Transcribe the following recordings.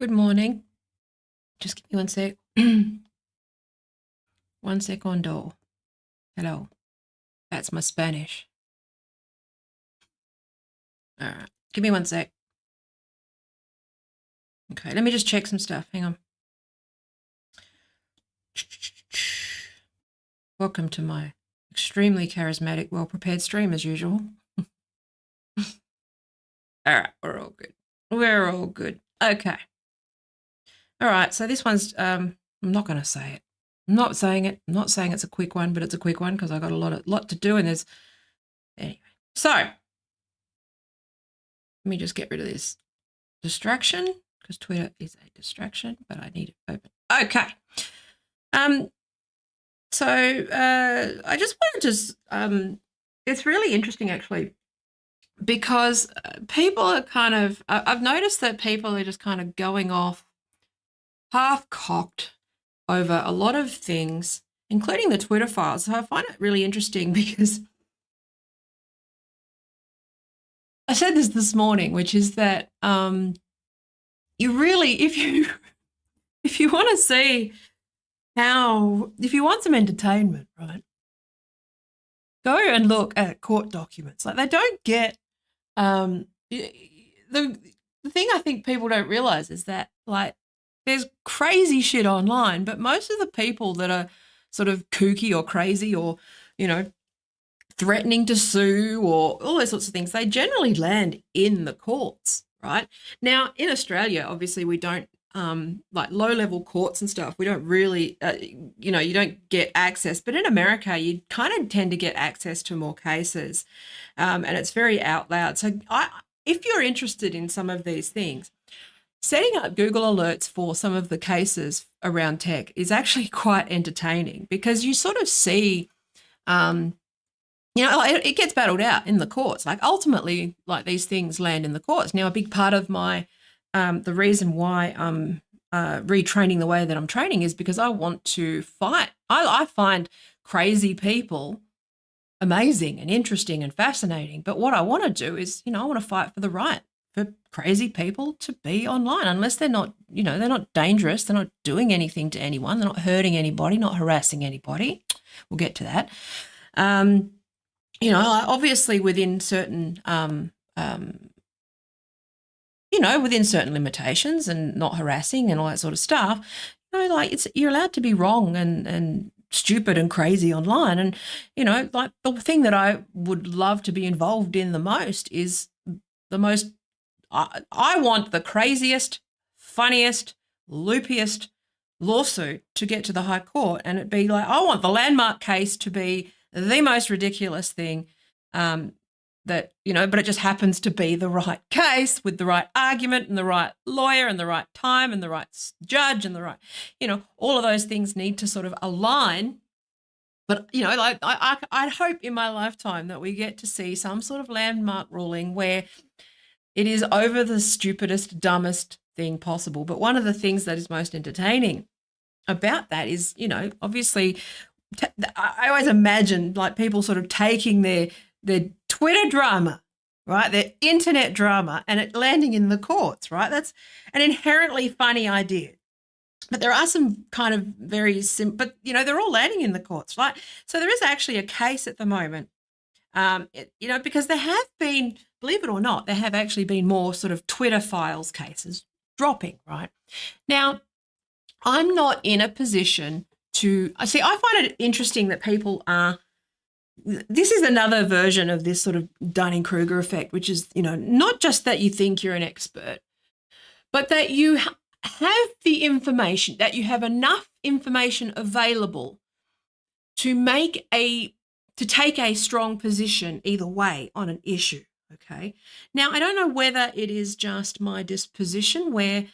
Good morning. Just give me one sec. 1 segundo. Hello. That's my Spanish. All right. Give me 1 sec. Okay, let me just check some stuff. Hang on. Welcome to my extremely charismatic, well-prepared stream as usual. All right, we're all good. We're all good. Okay. All right, so this one's, I'm not going to say it. I'm not saying it. I'm not saying it's a quick one, but it's a quick one because I got a lot to do and there's, anyway. So, let me just get rid of this distraction because Twitter is a distraction, but I need it open. Okay. So I just wanted to, it's really interesting actually because people are kind of, I've noticed that people are just kind of going off half-cocked over a lot of things, including the Twitter files. So I find it really interesting because I said this morning, which is that you really, if you want to see if you want some entertainment, right, go and look at court documents. Like they don't get the thing I think people don't realize is that like there's crazy shit online, but most of the people that are sort of kooky or crazy or, you know, threatening to sue or all those sorts of things, they generally land in the courts, right? Now, in Australia, obviously we don't, like low-level courts and stuff, we don't really, you know, you don't get access. But in America, you kind of tend to get access to more cases, and it's very out loud. So if you're interested in some of these things, setting up Google Alerts for some of the cases around tech is actually quite entertaining because you sort of see like it gets battled out in the courts. Like ultimately, like these things land in the courts. Now, a big part of my the reason why I'm retraining the way that I'm training is because I want to fight. I find crazy people amazing and interesting and fascinating. But what I want to do is, I want to fight for the right for crazy people to be online, unless they're not, they're not dangerous. They're not doing anything to anyone. They're not hurting anybody, not harassing anybody. We'll get to that. Obviously within certain, within certain limitations and not harassing and all that sort of stuff, you're allowed to be wrong and stupid and crazy online. And, like the thing that I would love to be involved in the most is I want the craziest, funniest, loopiest lawsuit to get to the High Court, and it'd be like, I want the landmark case to be the most ridiculous thing but it just happens to be the right case with the right argument and the right lawyer and the right time and the right judge and the right, all of those things need to sort of align. But, I hope in my lifetime that we get to see some sort of landmark ruling where it is over the stupidest, dumbest thing possible. But one of the things that is most entertaining about that is, obviously, I always imagine like people sort of taking their Twitter drama, right, their internet drama, and it landing in the courts, right? That's an inherently funny idea. But there are some kind of very simple, but, they're all landing in the courts, right? So there is actually a case at the moment, because there have been, believe it or not, there have actually been more sort of Twitter files cases dropping, right? Now, I'm not in a position to, I find it interesting that people are, this is another version of this sort of Dunning-Kruger effect, which is, not just that you think you're an expert, but that you have the information, that you have enough information available to take a strong position either way on an issue, okay? Now, I don't know whether it is just my disposition where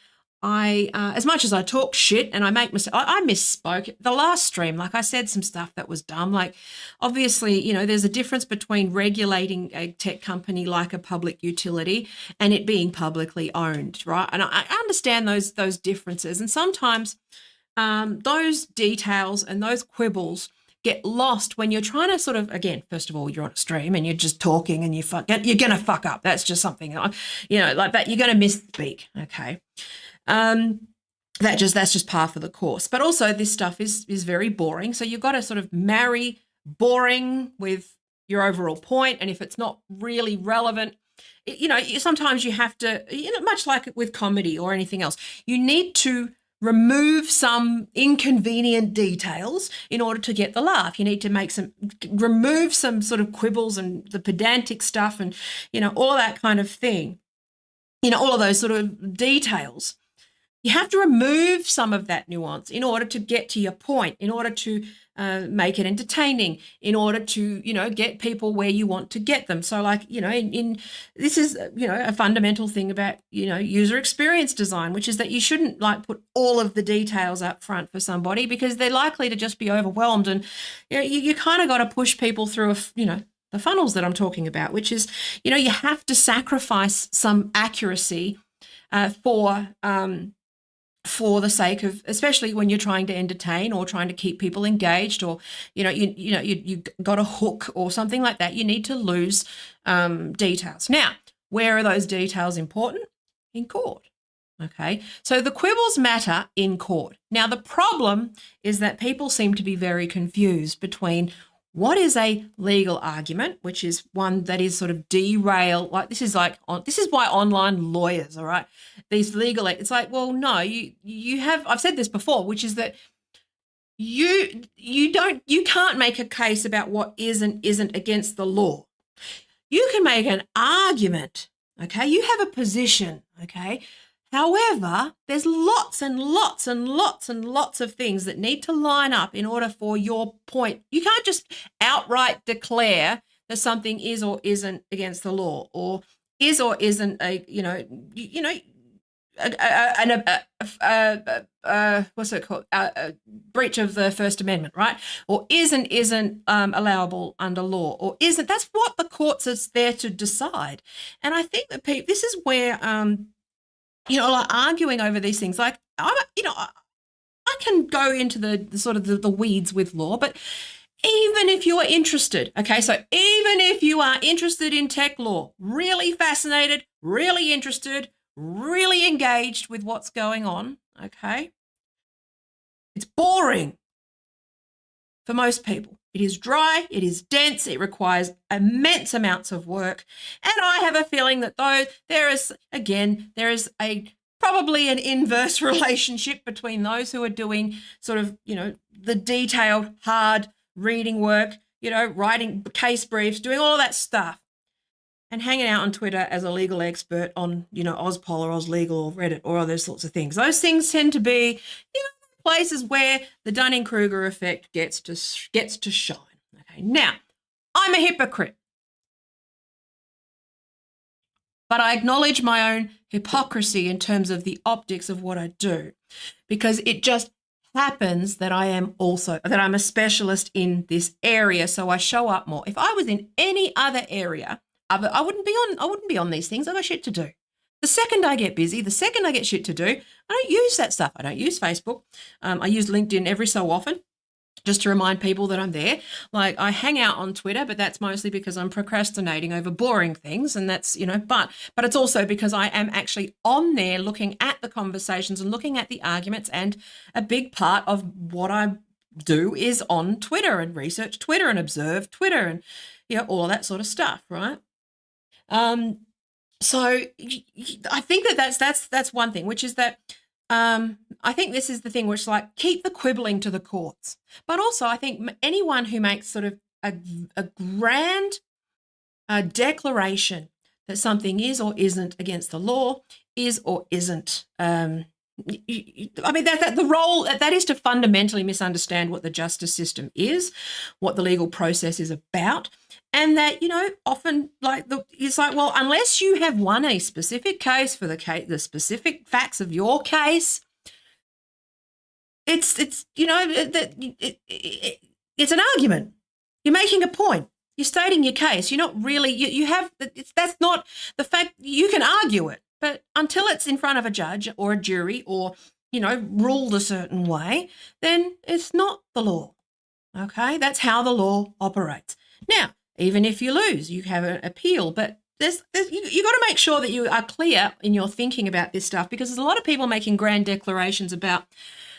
I, as much as I talk shit and I make mistakes, I misspoke. The last stream, like I said some stuff that was dumb. Like, obviously, there's a difference between regulating a tech company like a public utility and it being publicly owned, right? And I understand those differences. And sometimes those details and those quibbles get lost when you're trying to sort of, again, first of all, you're on a stream and you're just talking and you're going to fuck up. That's just something, like that. You're going to misspeak, okay? That's just par for the course. But also this stuff is very boring. So you've got to sort of marry boring with your overall point. And if it's not really relevant, sometimes you have to, much like with comedy or anything else, you need to remove some inconvenient details in order to get the laugh. You need to remove some sort of quibbles and the pedantic stuff and, all that kind of thing, all of those sort of details. You have to remove some of that nuance in order to get to your point, in order to make it entertaining, in order to, get people where you want to get them. So like, this is, a fundamental thing about, user experience design, which is that you shouldn't like put all of the details up front for somebody because they're likely to just be overwhelmed. And, you kind of got to push people through, the funnels that I'm talking about, which is, you have to sacrifice some accuracy for the sake of, especially when you're trying to entertain or trying to keep people engaged, or you got a hook or something like that, you need to lose details. Now, where are those details important? In court. Okay, so the quibbles matter in court. Now, the problem is that people seem to be very confused between what is a legal argument, which is one that is sort of this is why online lawyers, all right, these legal, it's like, well, no, you have, I've said this before, which is that you can't make a case about what is and isn't against the law. You can make an argument, okay? You have a position, okay? However, there's lots and lots and lots and lots of things that need to line up in order for your point. You can't just outright declare that something is or isn't against the law, or is or isn't a what's it called? A breach of the First Amendment, right? Or isn't allowable under law, or isn't. That's what the courts is there to decide. And I think that this is where, like arguing over these things. Like I can go into the sort of the weeds with law, but even if you are interested, okay, so even if you are interested in tech law, really fascinated, really interested, really engaged with what's going on, okay, it's boring for most people. It is dry, it is dense, it requires immense amounts of work. And I have a feeling that though there is probably an inverse relationship between those who are doing sort of, the detailed, hard reading work, writing case briefs, doing all that stuff, and hanging out on Twitter as a legal expert on, Ozpol or Ozlegal or Reddit or all those sorts of things. Those things tend to be, places where the Dunning-Kruger effect gets to shine. Okay, now, I'm a hypocrite. But I acknowledge my own hypocrisy in terms of the optics of what I do, because it just happens that I'm a specialist in this area, so I show up more. If I was in any other area, I wouldn't be on these things. I've got shit to do. The second I get busy, the second I get shit to do, I don't use that stuff. I don't use Facebook. I use LinkedIn every so often, just to remind people that I'm there. Like, I hang out on Twitter, but that's mostly because I'm procrastinating over boring things. And that's, but it's also because I am actually on there looking at the conversations and looking at the arguments. And a big part of what I do is on Twitter and research Twitter and observe Twitter and, all of that sort of stuff, right? So I think that's one thing, which is that I think this is the thing, which is like, keep the quibbling to the courts. But also I think anyone who makes sort of a grand declaration that something is or isn't against the law is or isn't, the role that is to fundamentally misunderstand what the justice system is, what the legal process is about. And that, often it's like, well, unless you have won a specific case for the specific facts of your case, it's an argument. You're making a point. You're stating your case. You're not really, that's not the fact. You can argue it, but until it's in front of a judge or a jury or, ruled a certain way, then it's not the law. Okay. That's how the law operates. Now, even if you lose, you have an appeal, but you got to make sure that you are clear in your thinking about this stuff, because there's a lot of people making grand declarations about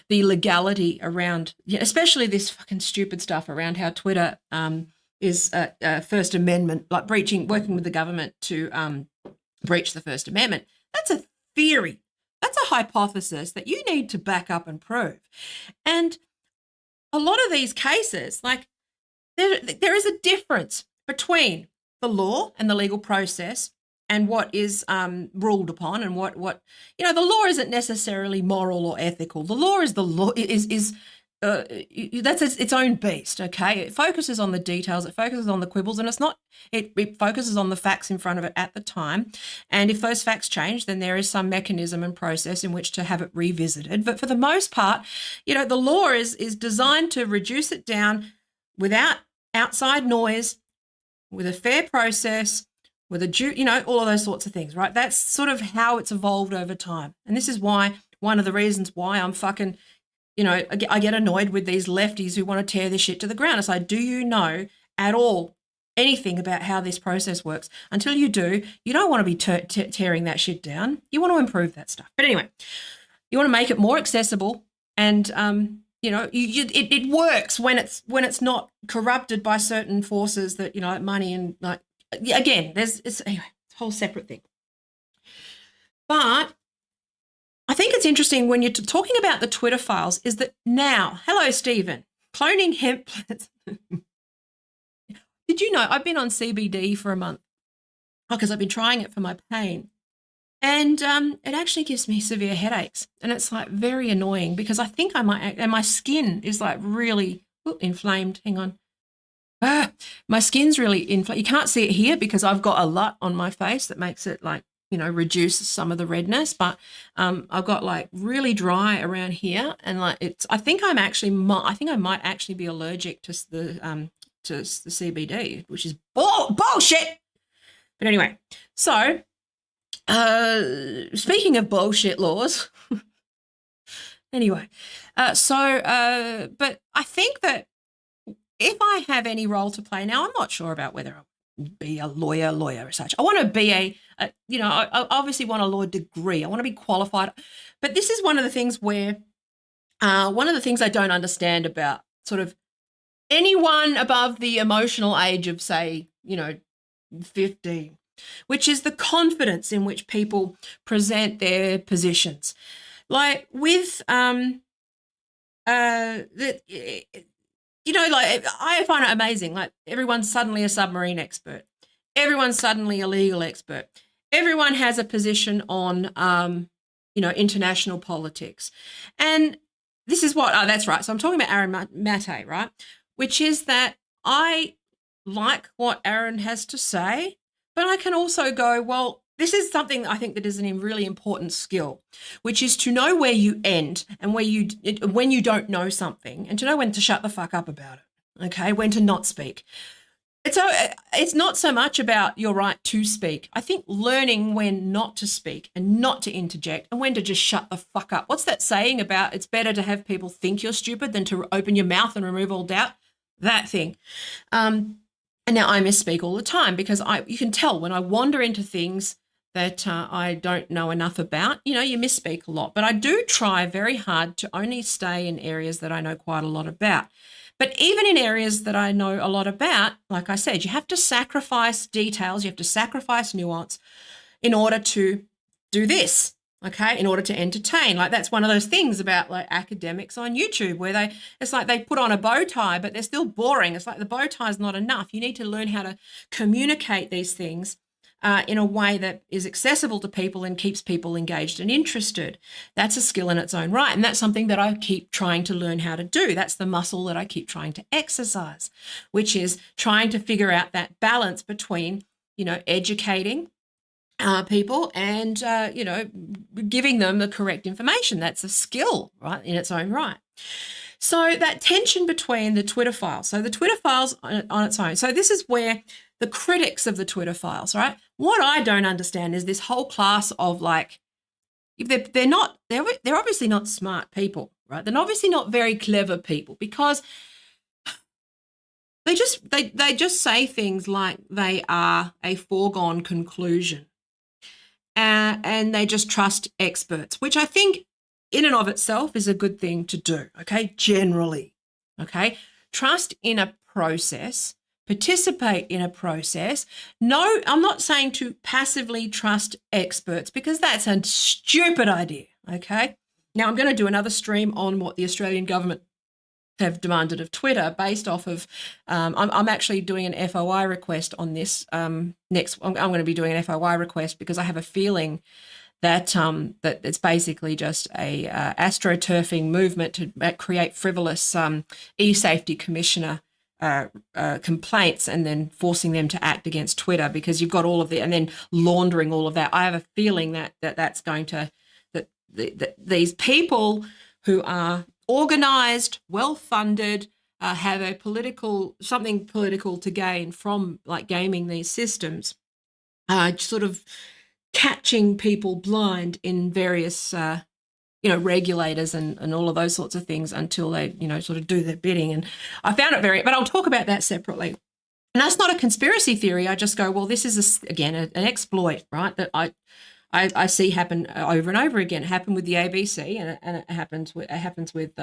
the legality around, especially this fucking stupid stuff around how Twitter is First Amendment, like working with the government to breach the First Amendment. That's a theory. That's a hypothesis that you need to back up and prove. And a lot of these cases, like there is a difference between the law and the legal process and what is ruled upon, and what the law isn't necessarily moral or ethical. The law is the law that's its own beast. Okay, it focuses on the details, it focuses on the quibbles, and it focuses on the facts in front of it at the time. And if those facts change, then there is some mechanism and process in which to have it revisited. But for the most part, the law is designed to reduce it down without outside noise, with a fair process, with all of those sorts of things, right? That's sort of how it's evolved over time. And this is why, one of the reasons why I'm fucking, I get annoyed with these lefties who want to tear this shit to the ground. It's like, do you know at all anything about how this process works? Until you do, you don't want to be tearing that shit down. You want to improve that stuff. But anyway, you want to make it more accessible, and it works when it's not corrupted by certain forces that, like money and again, it's a whole separate thing. But I think it's interesting when you're talking about the Twitter files is that now, hello, Stephen, cloning hemp. Did you know I've been on CBD for a month? Because I've been trying it for my pain. And it actually gives me severe headaches. And it's like very annoying, because I think I might, and my skin is like really inflamed. Hang on. My skin's really inflamed. You can't see it here because I've got a LUT on my face that makes it like reduce some of the redness, but I've got like really dry around here, and like I think I might actually be allergic to the CBD, which is bullshit. But anyway, so speaking of bullshit laws, anyway, but I think that if I have any role to play now, I'm not sure about whether I'll be a lawyer as such. I want to be I obviously want a law degree. I want to be qualified. But this is one of the things where, one of the things I don't understand about sort of anyone above the emotional age of, say, 15, which is the confidence in which people present their positions. Like with, like I find it amazing. Like everyone's suddenly a submarine expert. Everyone's suddenly a legal expert. Everyone has a position on, international politics. And this is that's right. So I'm talking about Aaron Mate, right? Which is that I like what Aaron has to say, but I can also go, well, this is something I think that is a really important skill, which is to know where you end and when you don't know something, and to know when to shut the fuck up about it, okay, when to not speak. It's not so much about your right to speak. I think learning when not to speak and not to interject and when to just shut the fuck up. What's that saying about it's better to have people think you're stupid than to open your mouth and remove all doubt? That thing. And now I misspeak all the time because you can tell when I wander into things that I don't know enough about. You misspeak a lot, but I do try very hard to only stay in areas that I know quite a lot about. But even in areas that I know a lot about, like I said, you have to sacrifice details, you have to sacrifice nuance in order to do this, okay, in order to entertain. Like that's one of those things about like academics on YouTube where it's like they put on a bow tie, but they're still boring. It's like the bow tie is not enough. You need to learn how to communicate these things in a way that is accessible to people and keeps people engaged and interested. That's a skill in its own right. And that's something that I keep trying to learn how to do. That's the muscle that I keep trying to exercise, which is trying to figure out that balance between, educating people and, giving them the correct information. That's a skill, right, in its own right. So that tension between the Twitter files. So the Twitter files on its own. So this is where the critics of the Twitter files, right? What I don't understand is this whole class of like, if they're obviously not smart people, right? They're obviously not very clever people because they just say things like they are a foregone conclusion, and they just trust experts, which I think in and of itself is a good thing to do, okay? Generally, okay? Trust in a process, participate in a process. No, I'm not saying to passively trust experts because that's a stupid idea, okay? Now, I'm going to do another stream on what the Australian government have demanded of Twitter based off of, I'm actually doing an FOI request on this next. I'm going to be doing an FOI request because I have a feeling that that it's basically just a astroturfing movement to create frivolous e-safety commissioner complaints and then forcing them to act against Twitter because you've got all of the, and then laundering all of that. I have a feeling that's going to, that these people who are organised, well-funded, have something political to gain from like gaming these systems, sort of catching people blind in various, regulators and all of those sorts of things until they, sort of do their bidding. And I found it but I'll talk about that separately. And that's not a conspiracy theory. I just go, well, this is, again, an exploit, right, that I see happen over and over again. It happened with the ABC and it happens with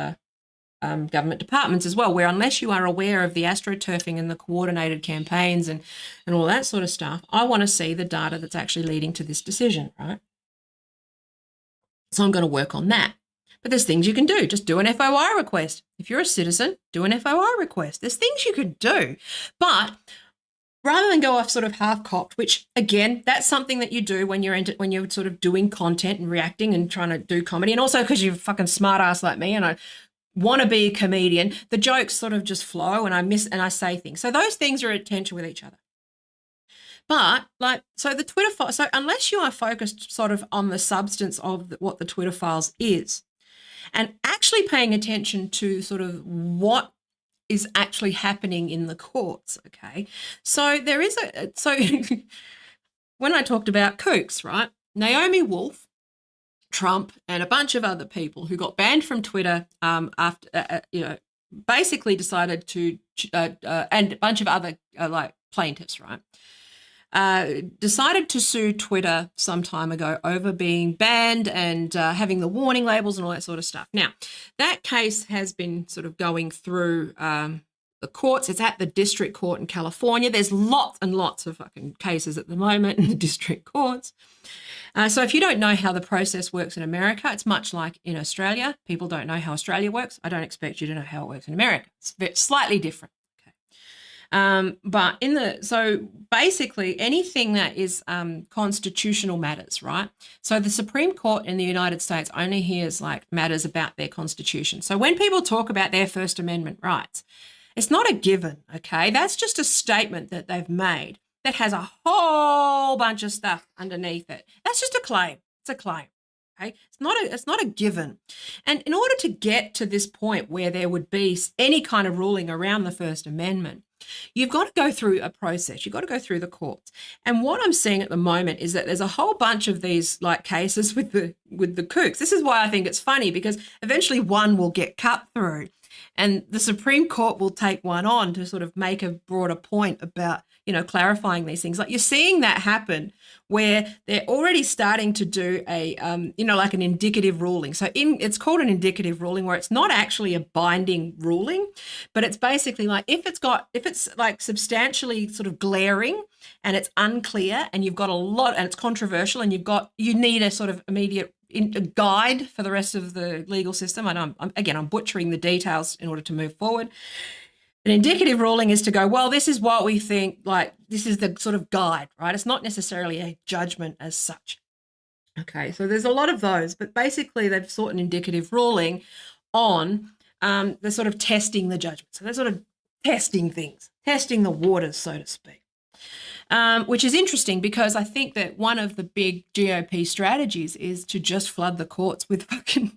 government departments as well, where unless you are aware of the astroturfing and the coordinated campaigns and all that sort of stuff, I want to see the data that's actually leading to this decision, right? So I'm going to work on that. But there's things you can do. Just do an FOI request. If you're a citizen, do an FOI request. There's things you could do. But rather than go off sort of half-cocked, which, again, that's something that you do when you're sort of doing content and reacting and trying to do comedy, and also because you're a fucking smart-ass like me and I want to be a comedian, the jokes sort of just flow and I say things. So those things are at tension with each other. But like, so the Twitter file, so unless you are focused sort of on the substance of what the Twitter files is, and actually paying attention to sort of what is actually happening in the courts, okay? So there is when I talked about kooks, right? Naomi Wolf, Trump, and a bunch of other people who got banned from Twitter after, basically decided to, and a bunch of other like plaintiffs, right? Decided to sue Twitter some time ago over being banned and having the warning labels and all that sort of stuff. Now, that case has been sort of going through the courts. It's at the district court in California. There's lots and lots of fucking cases at the moment in the district courts. So if you don't know how the process works in America, it's much like in Australia. People don't know how Australia works. I don't expect you to know how it works in America. It's slightly different. But so basically anything that is constitutional matters, right? So the Supreme Court in the United States only hears like matters about their constitution. So when people talk about their First Amendment rights, it's not a given, okay? That's just a statement that they've made that has a whole bunch of stuff underneath it. That's just a claim. It's a claim. Okay? It's not a given. And in order to get to this point where there would be any kind of ruling around the First Amendment, you've got to go through a process. You've got to go through the courts. And what I'm seeing at the moment is that there's a whole bunch of these like cases with the kooks. This is why I think it's funny, because eventually one will get cut through and the Supreme Court will take one on to sort of make a broader point about, clarifying these things. Like you're seeing that happen where they're already starting to do a, like an indicative ruling. So it's called an indicative ruling, where it's not actually a binding ruling, but it's basically like if it's like substantially sort of glaring and it's unclear and you've got a lot and it's controversial and you need a sort of immediate a guide for the rest of the legal system. And I'm butchering the details in order to move forward. An indicative ruling is to go, well, this is what we think, like this is the sort of guide, right? It's not necessarily a judgment as such. Okay, so there's a lot of those, but basically they've sought an indicative ruling on the sort of testing the judgment. So they're sort of testing things, testing the waters, so to speak. Which is interesting because I think that one of the big GOP strategies is to just flood the courts with fucking,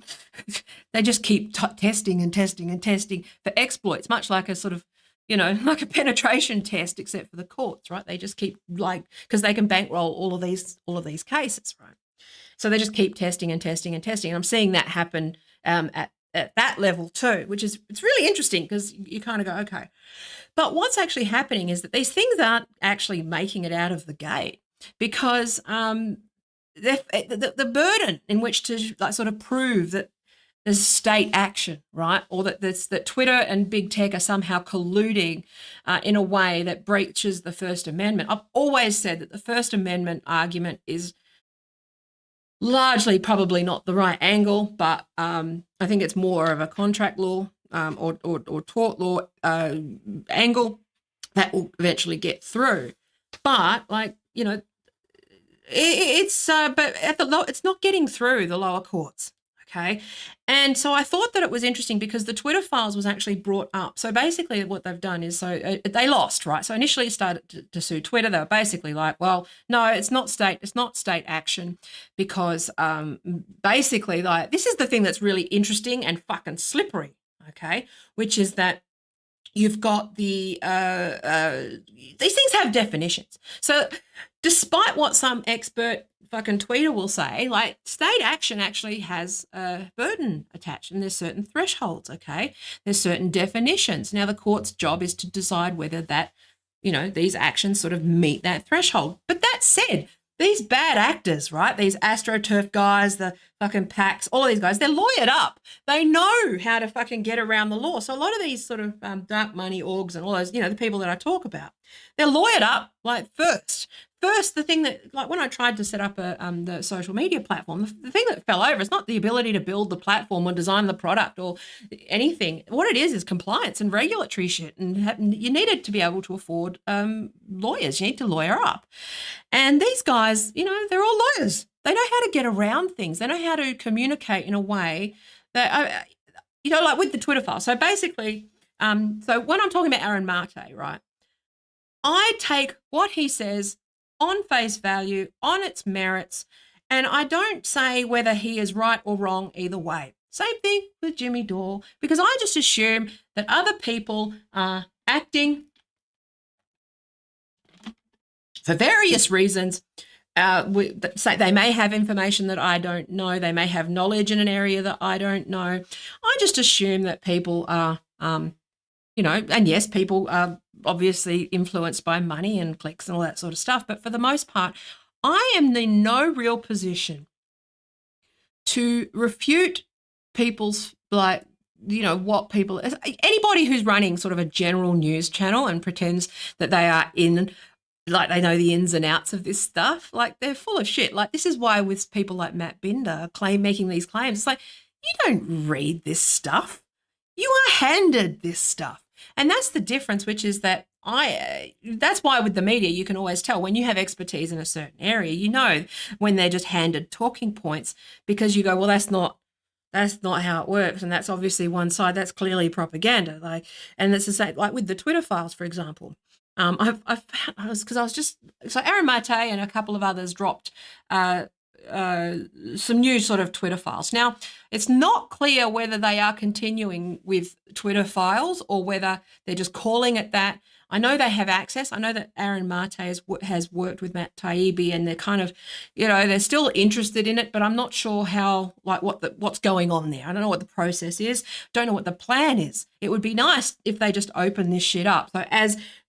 they just keep testing and testing and testing for exploits, much like a sort of, like a penetration test, except for the courts, right? They just keep because they can bankroll all of these cases, right? So they just keep testing and testing and testing. And I'm seeing that happen at that level too, it's really interesting because you kind of go, okay. But what's actually happening is that these things aren't actually making it out of the gate because the burden in which to like sort of prove that there's state action, right? Or that Twitter and big tech are somehow colluding in a way that breaches the First Amendment. I've always said that the First Amendment argument is largely probably not the right angle, but I think it's more of a contract law or tort law angle that will eventually get through. But it's not getting through the lower courts. Okay. And so I thought that it was interesting because the Twitter files was actually brought up. So basically what they've done is they lost, right? So initially started to sue Twitter. They were basically like, well, no, it's not state action because basically like this is the thing that's really interesting and fucking slippery, okay, which is that you've got these things have definitions. So despite what some expert fucking tweeter will say, like state action actually has a burden attached and there's certain thresholds, okay? There's certain definitions. Now the court's job is to decide whether that, these actions sort of meet that threshold. But that said, these bad actors, right? These AstroTurf guys, the fucking PACs, all of these guys, they're lawyered up. They know how to fucking get around the law. So a lot of these sort of dark money orgs and all those, the people that I talk about, they're lawyered up like first. First, the thing that, like when I tried to set up the social media platform, the thing that fell over is not the ability to build the platform or design the product or anything. What it is compliance and regulatory shit. And you needed to be able to afford lawyers. You need to lawyer up. And these guys, they're all lawyers. They know how to get around things. They know how to communicate in a way that, like with the Twitter file. So basically, so when I'm talking about Aaron Marte, right, I take what he says on face value, on its merits, and I don't say whether he is right or wrong either way. Same thing with Jimmy Dore, because I just assume that other people are acting for various reasons. Say they may have information that I don't know. They may have knowledge in an area that I don't know. I just assume that people are, and yes, people are obviously influenced by money and clicks and all that sort of stuff. But for the most part, I am in no real position to refute people's, what people, anybody who's running sort of a general news channel and pretends that they are they know the ins and outs of this stuff. Like, they're full of shit. Like, this is why with people like Matt Binder making these claims, it's like, you don't read this stuff. You are handed this stuff. And that's the difference, which is that that's why with the media, you can always tell when you have expertise in a certain area, you know, when they're just handed talking points, because you go, well, that's not how it works. And that's obviously one side. That's clearly propaganda. And it's the same, like with the Twitter files, for example. So Aaron Mate and a couple of others dropped some new sort of Twitter files. Now, it's not clear whether they are continuing with Twitter files or whether they're just calling it that. I know they have access. I know that Aaron Mate has worked with Matt Taibbi, and they're kind of, they're still interested in it, but I'm not sure how, what's going on there. I don't know what the process is. Don't know what the plan is. It would be nice if they just open this shit up. So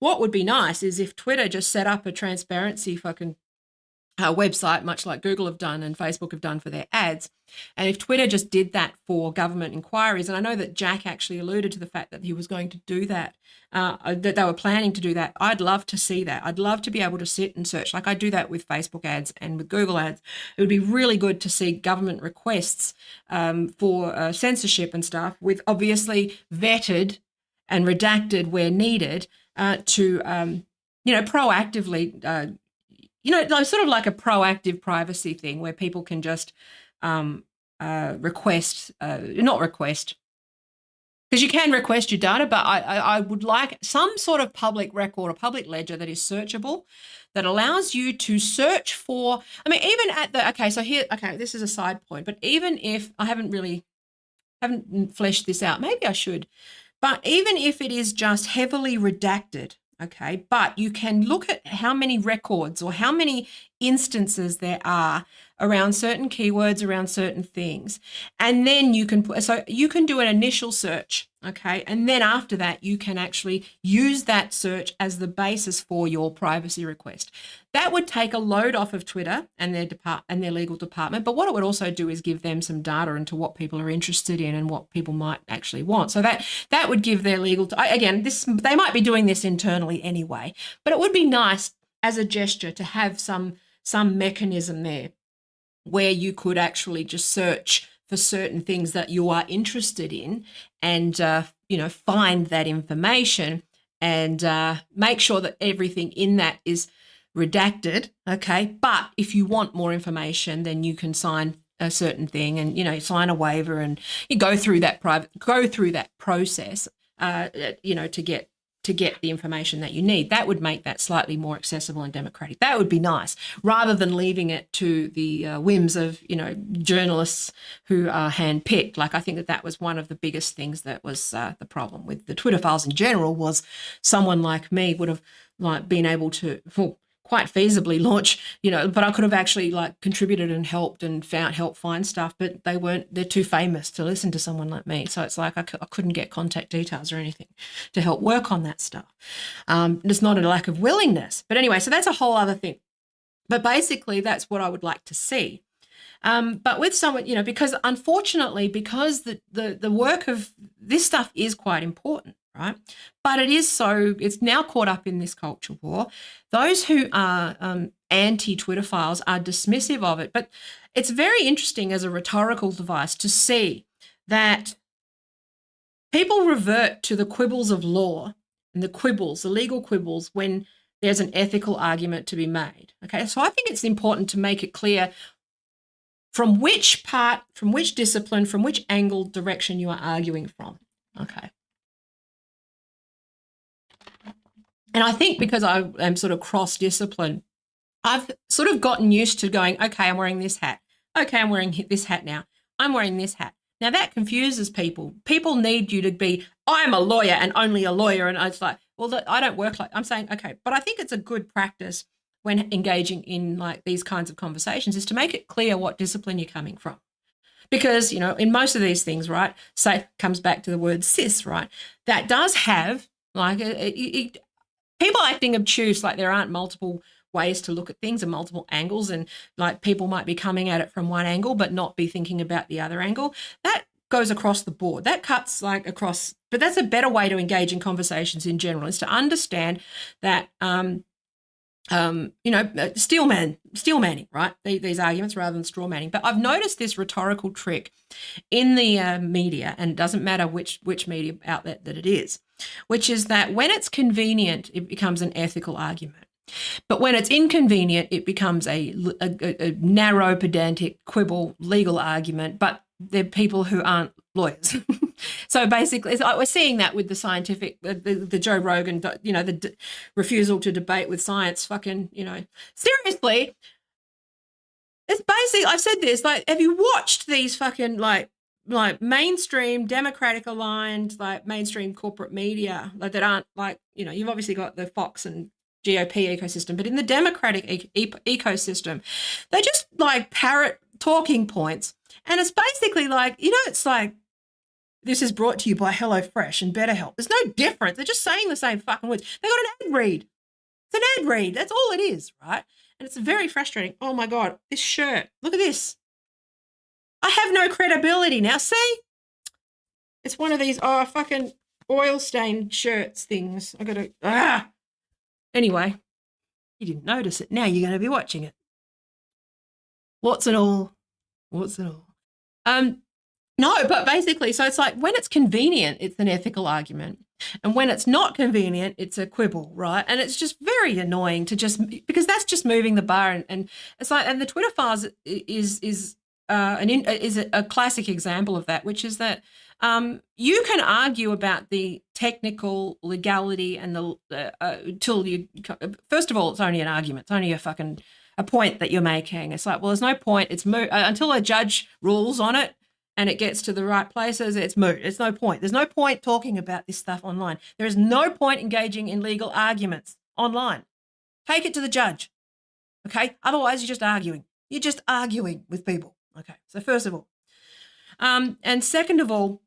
what would be nice is if Twitter just set up a transparency fucking website, much like Google have done and Facebook have done for their ads. And if Twitter just did that for government inquiries, and I know that Jack actually alluded to the fact that he was going to do that, that they were planning to do that, I'd love to see that. I'd love to be able to sit and search like I do that with Facebook ads and with Google ads. It would be really good to see government requests for censorship and stuff, with obviously vetted and redacted where needed to proactively sort of like a proactive privacy thing where people can just not request, because you can request your data, but I would like some sort of public record or public ledger that is searchable, that allows you to search for, this is a side point, but even if I haven't fleshed this out, maybe I should, but even if it is just heavily redacted, okay, but you can look at how many records or how many instances there are around certain keywords, around certain things. And then you can do an initial search, okay? And then after that, you can actually use that search as the basis for your privacy request. That would take a load off of Twitter and their legal department. But what it would also do is give them some data into what people are interested in and what people might actually want. So that would give their legal, they might be doing this internally anyway, but it would be nice as a gesture to have some mechanism there where you could actually just search for certain things that you are interested in and, find that information and make sure that everything in that is redacted, okay? But if you want more information, then you can sign a certain thing and, sign a waiver and you go through that process, to get the information that you need. That would make that slightly more accessible and democratic. That would be nice, rather than leaving it to the whims of, journalists who are handpicked. Like, I think that was one of the biggest things that was the problem with the Twitter files in general, was someone like me would have been able to, quite feasibly launch, but I could have actually contributed and helped and helped find stuff, but they're too famous to listen to someone like me. So it's like I couldn't get contact details or anything to help work on that stuff. It's not a lack of willingness. But anyway, so that's a whole other thing. But basically, that's what I would like to see. But with someone, because unfortunately, because the work of this stuff is quite important, right? But it's now caught up in this culture war. Those who are anti-Twitter files are dismissive of it. But it's very interesting as a rhetorical device to see that people revert to the quibbles of law and the legal quibbles, when there's an ethical argument to be made. Okay, so I think it's important to make it clear from which discipline, from which angle, direction you are arguing from. Okay. And I think because I am sort of cross-discipline, I've sort of gotten used to going, okay, I'm wearing this hat. Okay, I'm wearing this hat now. I'm wearing this hat. Now that confuses people. People need you to be, I'm a lawyer and only a lawyer. And it's like, well, I don't work like, I'm saying, okay, but I think it's a good practice when engaging in like these kinds of conversations is to make it clear what discipline you're coming from. Because, in most of these things, right, say comes back to the word cis, right, that does have like people acting obtuse, like there aren't multiple ways to look at things and multiple angles, and like people might be coming at it from one angle but not be thinking about the other angle. That goes across the board. That cuts like across, but that's a better way to engage in conversations in general, is to understand that steel manning, right? These arguments rather than straw manning. But I've noticed this rhetorical trick in the media, and it doesn't matter which media outlet that it is, which is that when it's convenient, it becomes an ethical argument. But when it's inconvenient, it becomes a narrow, pedantic, quibble, legal argument. But they're people who aren't lawyers. So basically, it's like we're seeing that with the scientific, the Joe Rogan, the refusal to debate with science. Fucking, seriously, it's basically. I've said this. Like, have you watched these fucking like mainstream Democratic aligned, like mainstream corporate media, like that aren't like, you've obviously got the Fox and GOP ecosystem, but in the Democratic ecosystem, they just like parrot talking points. And it's basically like, it's like, this is brought to you by HelloFresh and BetterHelp. There's no difference. They're just saying the same fucking words. They got an ad read. It's an ad read. That's all it is, right? And it's very frustrating. Oh my God, this shirt. Look at this. I have no credibility now. See? It's one of these, fucking oil stained shirts things. I got to, Anyway, you didn't notice it. Now you're going to be watching it. What's it all? No, but basically, so it's like when it's convenient, it's an ethical argument. And when it's not convenient, it's a quibble, right? And it's just very annoying because that's just moving the bar. And it's like, and the Twitter files is a classic example of that, which is that you can argue about the technical legality and till you, first of all, it's only an argument. It's only a point that you're making. It's like, well, there's no point. It's until a judge rules on it and it gets to the right places, it's moot. It's no point. There's no point talking about this stuff online. There is no point engaging in legal arguments online. Take it to the judge, okay? Otherwise, you're just arguing. You're just arguing with people, okay? So first of all. And second of all,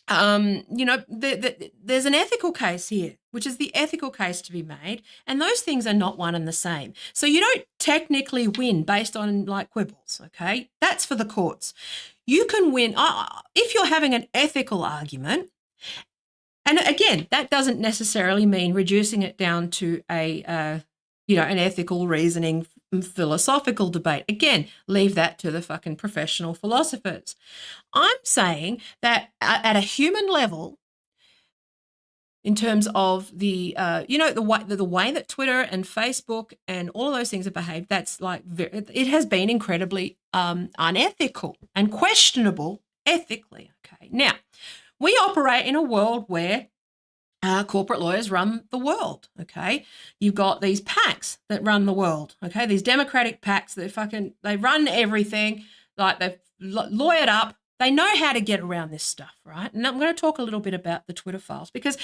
there's an ethical case here, which is the ethical case to be made, and those things are not one and the same. So you don't technically win based on like quibbles, okay? That's for the courts. You can win if you're having an ethical argument, and again, that doesn't necessarily mean reducing it down to an ethical reasoning philosophical debate. Again, leave that to the fucking professional philosophers. I'm saying that at a human level, in terms of the way that Twitter and Facebook and all of those things have behaved, that's like it has been incredibly unethical and questionable ethically. Okay, now we operate in a world where corporate lawyers run the world, okay? You've got these PACs that run the world, okay? These Democratic PACs that they run everything, like they've lawyered up. They know how to get around this stuff, right? And I'm going to talk a little bit about the Twitter files because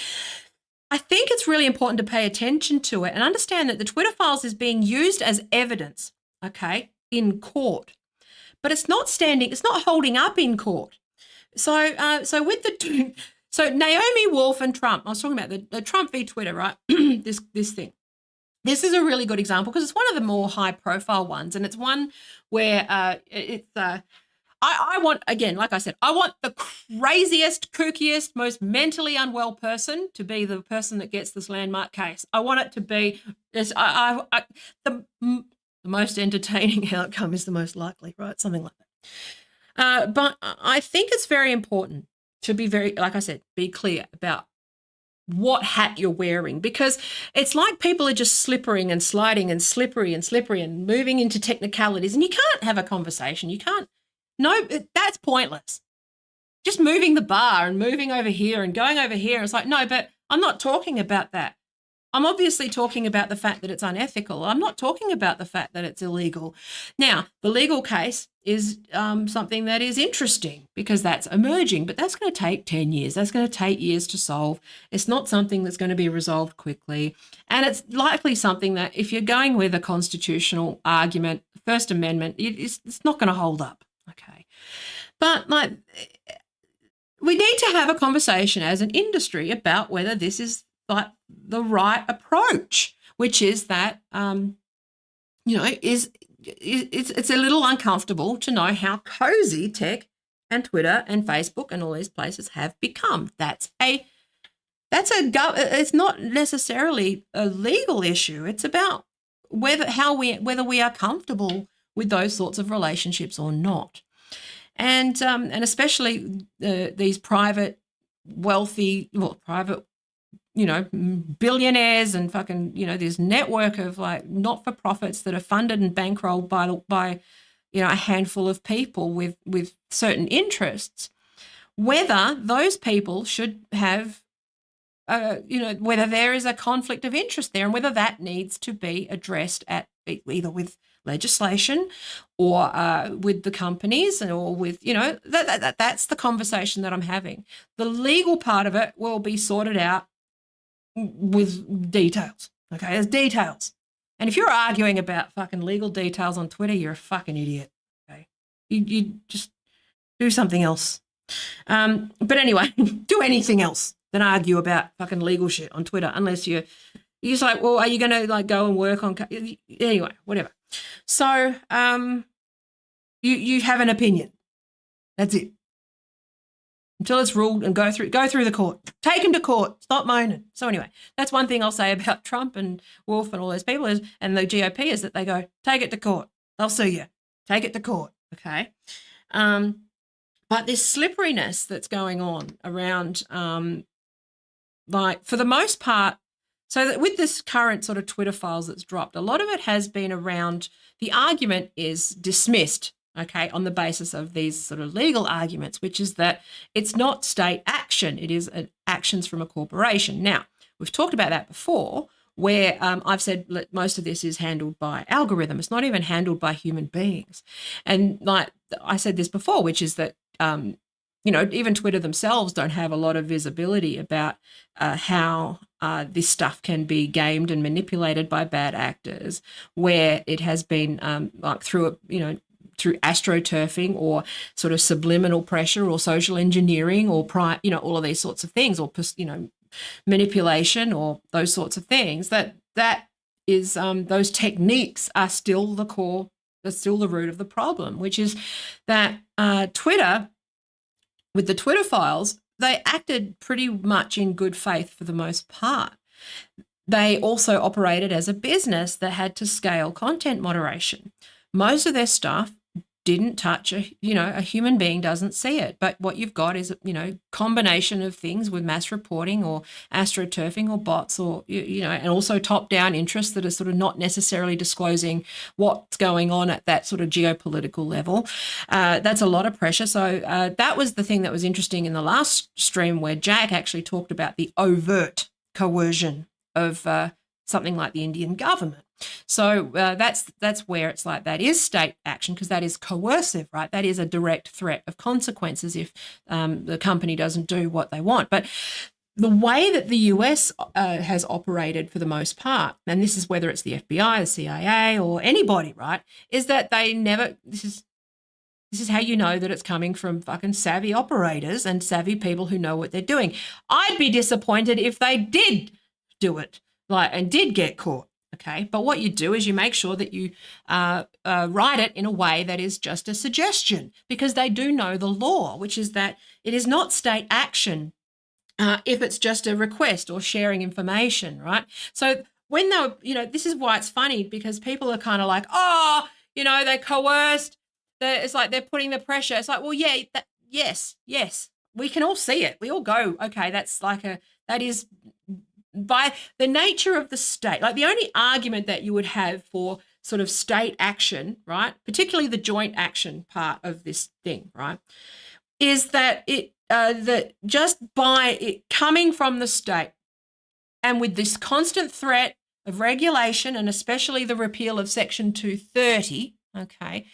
I think it's really important to pay attention to it and understand that the Twitter files is being used as evidence, okay, in court. But it's not holding up in court. So Naomi Wolf and Trump, I was talking about the Trump v. Twitter, right? this thing. This is a really good example because it's one of the more high-profile ones, and it's one where I want, again, like I said, I want the craziest, kookiest, most mentally unwell person to be the person that gets this landmark case. I want it to be the most entertaining outcome is the most likely, right? Something like that. But I think it's very important to be like I said, be clear about what hat you're wearing, because it's like people are just slippering and sliding and slippery and moving into technicalities, and you can't have a conversation. You can't. No, that's pointless. Just moving the bar and moving over here and going over here. It's like, no, but I'm not talking about that. I'm obviously talking about the fact that it's unethical. I'm not talking about the fact that it's illegal. Now, the legal case is something that is interesting because that's emerging, but that's going to take 10 years. That's going to take years to solve. It's not something that's going to be resolved quickly. And it's likely something that if you're going with a constitutional argument, First Amendment, it's not going to hold up. Okay. But like, we need to have a conversation as an industry about whether this is like the right approach, which is that, it's a little uncomfortable to know how cozy tech and Twitter and Facebook and all these places have become. It's not necessarily a legal issue. It's about whether we are comfortable with those sorts of relationships or not. And especially these private, billionaires and fucking, this network of like not-for-profits that are funded and bankrolled by a handful of people with certain interests, whether those people should have, whether there is a conflict of interest there and whether that needs to be addressed at either with legislation or with the companies or with, that's the conversation that I'm having. The legal part of it will be sorted out with details. Okay, there's details. And if you're arguing about fucking legal details on Twitter, you're a fucking idiot. Okay, you just do something else. But anyway, do anything else than argue about fucking legal shit on Twitter, unless you're just like, well, are you going to like go and work on anyway, whatever. So you have an opinion. That's it. Until it's ruled, and go through the court. Take him to court. Stop moaning. So anyway, that's one thing I'll say about Trump and Wolf and all those people and the GOP is that they go, take it to court. They'll sue you. Take it to court. Okay. But this slipperiness that's going on around, like for the most part, so that with this current sort of Twitter files that's dropped, a lot of it has been around, the argument is dismissed, okay, on the basis of these sort of legal arguments, which is that it's not state action, it is actions from a corporation. Now, we've talked about that before, where I've said most of this is handled by algorithm. It's not even handled by human beings. And like I said this before, which is that, even Twitter themselves don't have a lot of visibility about how this stuff can be gamed and manipulated by bad actors, where it has been like through astroturfing or sort of subliminal pressure or social engineering or all of these sorts of things, or manipulation or those sorts of things. That is those techniques are still the core. They're still the root of the problem, which is that Twitter, with the Twitter files, they acted pretty much in good faith for the most part. They also operated as a business that had to scale content moderation. Most of their stuff didn't touch a human being doesn't see it. But what you've got is, combination of things with mass reporting or astroturfing or bots or, and also top-down interests that are sort of not necessarily disclosing what's going on at that sort of geopolitical level. That's a lot of pressure. So that was the thing that was interesting in the last stream, where Jack actually talked about the overt coercion of something like the Indian government. So that's where it's like that is state action, because that is coercive, right? That is a direct threat of consequences if the company doesn't do what they want. But the way that the US has operated for the most part, and this is whether it's the FBI, the CIA, or anybody, right, is that they never. This is how you know that it's coming from fucking savvy operators and savvy people who know what they're doing. I'd be disappointed if they did do it, and did get caught. Okay, but what you do is you make sure that you write it in a way that is just a suggestion, because they do know the law, which is that it is not state action if it's just a request or sharing information, right? So when this is why it's funny, because people are kind of like, they coerced. It's like they're putting the pressure. It's like, well, yeah, yes, we can all see it. We all go, okay, that is. By the nature of the state, like the only argument that you would have for sort of state action, right, particularly the joint action part of this thing, right, is that that just by it coming from the state, And with this constant threat of regulation, and especially the repeal of Section 230, okay,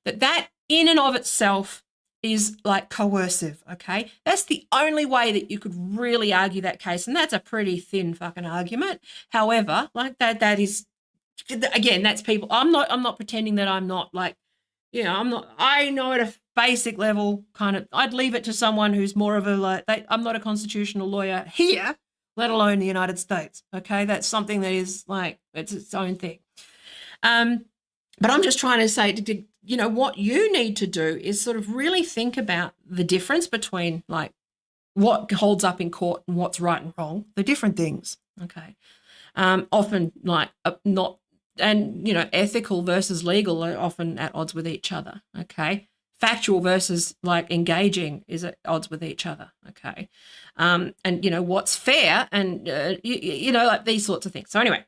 that in and of itself is like coercive, okay? That's the only way that you could really argue that case, and that's a pretty thin fucking argument. However, like that is, again, that's people. I'm not pretending that I'm not like, I'm not, I know at a basic level kind of, I'd leave it to someone who's more of a, like, I'm not a constitutional lawyer here, let alone the United States, okay? That's something that is like, it's its own thing. But I'm just trying to say, what you need to do is sort of really think about the difference between like what holds up in court and what's right and wrong, the different things, okay? Often like not, and, ethical versus legal are often at odds with each other, okay? Factual versus like engaging is at odds with each other, okay? And, what's fair and, like these sorts of things. So anyway,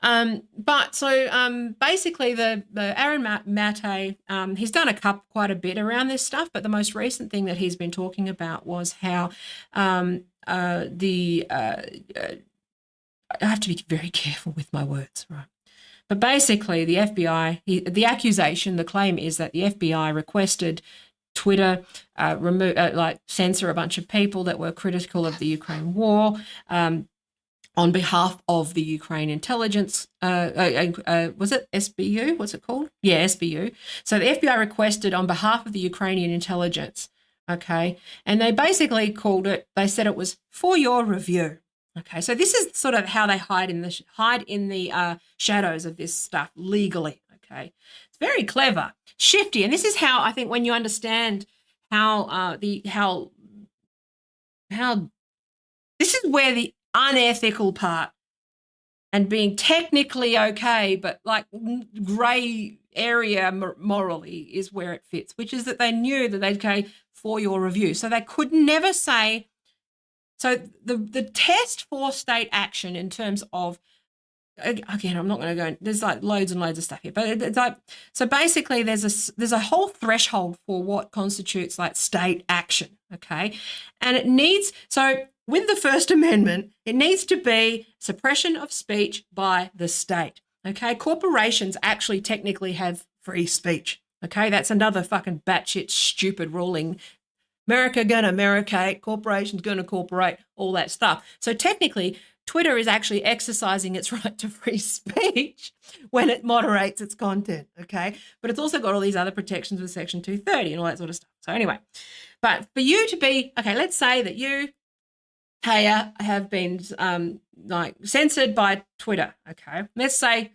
basically the Aaron Mate, he's done quite a bit around this stuff, but the most recent thing that he's been talking about was how I have to be very careful with my words, right? But basically the FBI, the accusation, the claim is that the FBI requested Twitter censor a bunch of people that were critical of the Ukraine war, on behalf of the Ukraine intelligence, was it SBU? What's it called? Yeah, SBU. So the FBI requested on behalf of the Ukrainian intelligence, okay? And they basically they said it was for your review. Okay, so this is sort of how they hide in the shadows of this stuff legally, okay? It's very clever, shifty, and this is how I think when you understand how this is where the unethical part and being technically okay, but like grey area morally is where it fits, which is that they knew that they'd go for your review. So they could never say, so the test for state action in terms of, again, I'm not going to go, there's like loads and loads of stuff here, but it's like, so basically there's a whole threshold for what constitutes like state action, okay? And it needs, so with the First Amendment, it needs to be suppression of speech by the state, okay? Corporations actually technically have free speech, okay? That's another fucking batshit stupid ruling. America gonna Americate, corporations gonna corporate, all that stuff. So technically, Twitter is actually exercising its right to free speech when it moderates its content, okay? But it's also got all these other protections with Section 230 and all that sort of stuff. So anyway, but for you to be, okay, let's say that you, Taya, have been censored by Twitter, okay? Let's say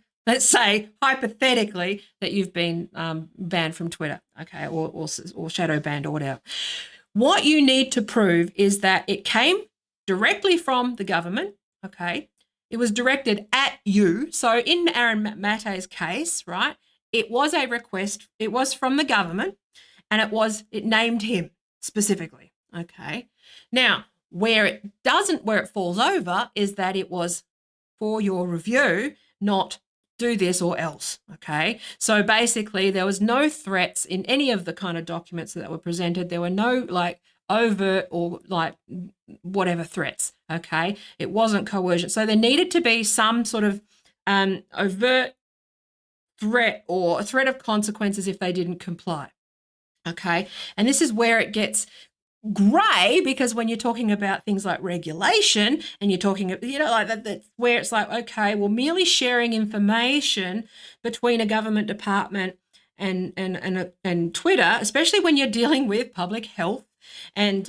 hypothetically that you've been banned from Twitter, okay, or shadow banned or whatever. What you need to prove is that it came directly from the government, okay? It was directed at you. So in Aaron Mate's case, right, it was a request. It was from the government, and it named him specifically, okay? Now, where it falls over is that it was for your review, not do this or else, okay? So basically there was no threats in any of the kind of documents that were presented. There were no like overt or like whatever threats, okay? It wasn't coercion. So there needed to be some sort of overt threat or a threat of consequences if they didn't comply, okay? And this is where it gets grey, because when you're talking about things like regulation and you're talking, like that's where it's like, okay, well, merely sharing information between a government department and Twitter, especially when you're dealing with public health and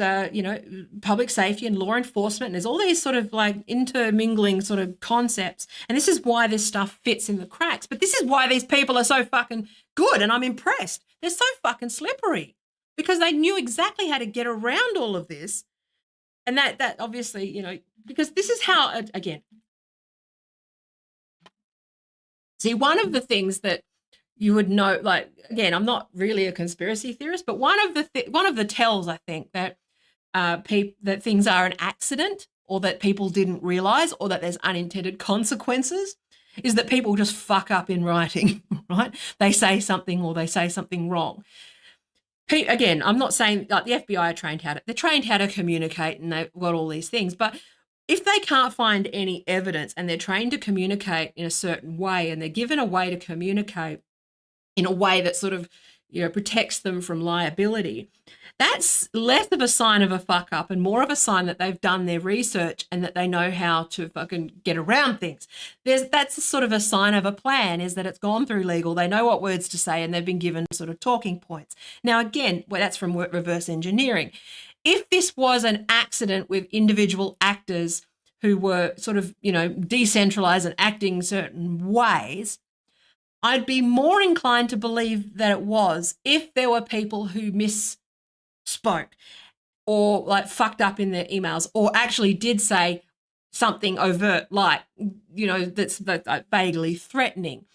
public safety and law enforcement, and there's all these sort of like intermingling sort of concepts, and this is why this stuff fits in the cracks. But this is why these people are so fucking good, and I'm impressed. They're so fucking slippery, because they knew exactly how to get around all of this. And that obviously, because this is how, again, see, one of the things that you would know, like, again, I'm not really a conspiracy theorist, but one of the tells, I think, that that things are an accident, or that people didn't realize, or that there's unintended consequences, is that people just fuck up in writing, right? They say something or they say something wrong. Again, I'm not saying like the FBI are trained how to communicate, and they've got all these things, but if they can't find any evidence and they're trained to communicate in a certain way and they're given a way to communicate in a way that sort of, protects them from liability, that's less of a sign of a fuck up and more of a sign that they've done their research and that they know how to fucking get around things. That's sort of a sign of a plan, is that it's gone through legal. They know what words to say and they've been given sort of talking points. Now, again, that's from reverse engineering. If this was an accident with individual actors who were sort of, decentralized and acting certain ways, I'd be more inclined to believe that it was if there were people who misspoke or like fucked up in their emails or actually did say something overt, like, that's vaguely threatening.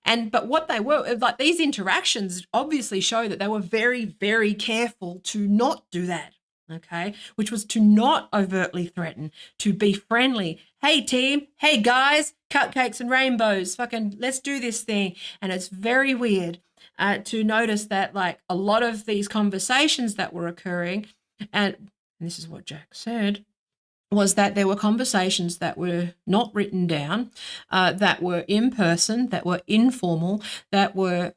But what they were, like, these interactions obviously show that they were very, very careful to not do that. Okay, which was to not overtly threaten, to be friendly. Hey, team. Hey, guys, cupcakes and rainbows. Fucking let's do this thing. And it's very weird to notice that, like, a lot of these conversations that were occurring, and this is what Jack said, was that there were conversations that were not written down, that were in person, that were informal, that were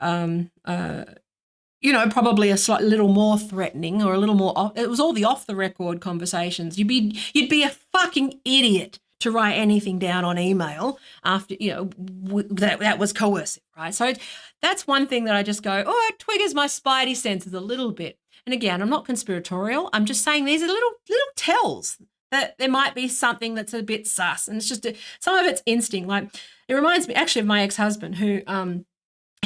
probably a little more threatening or a little more it was all the off the record conversations. You'd be a fucking idiot to write anything down on email after, that was coercive, right? So that's one thing that I just go, oh, it triggers my spidey senses a little bit. And again, I'm not conspiratorial. I'm just saying these are little tells that there might be something that's a bit sus. And it's just some of it's instinct. Like, it reminds me actually of my ex-husband who,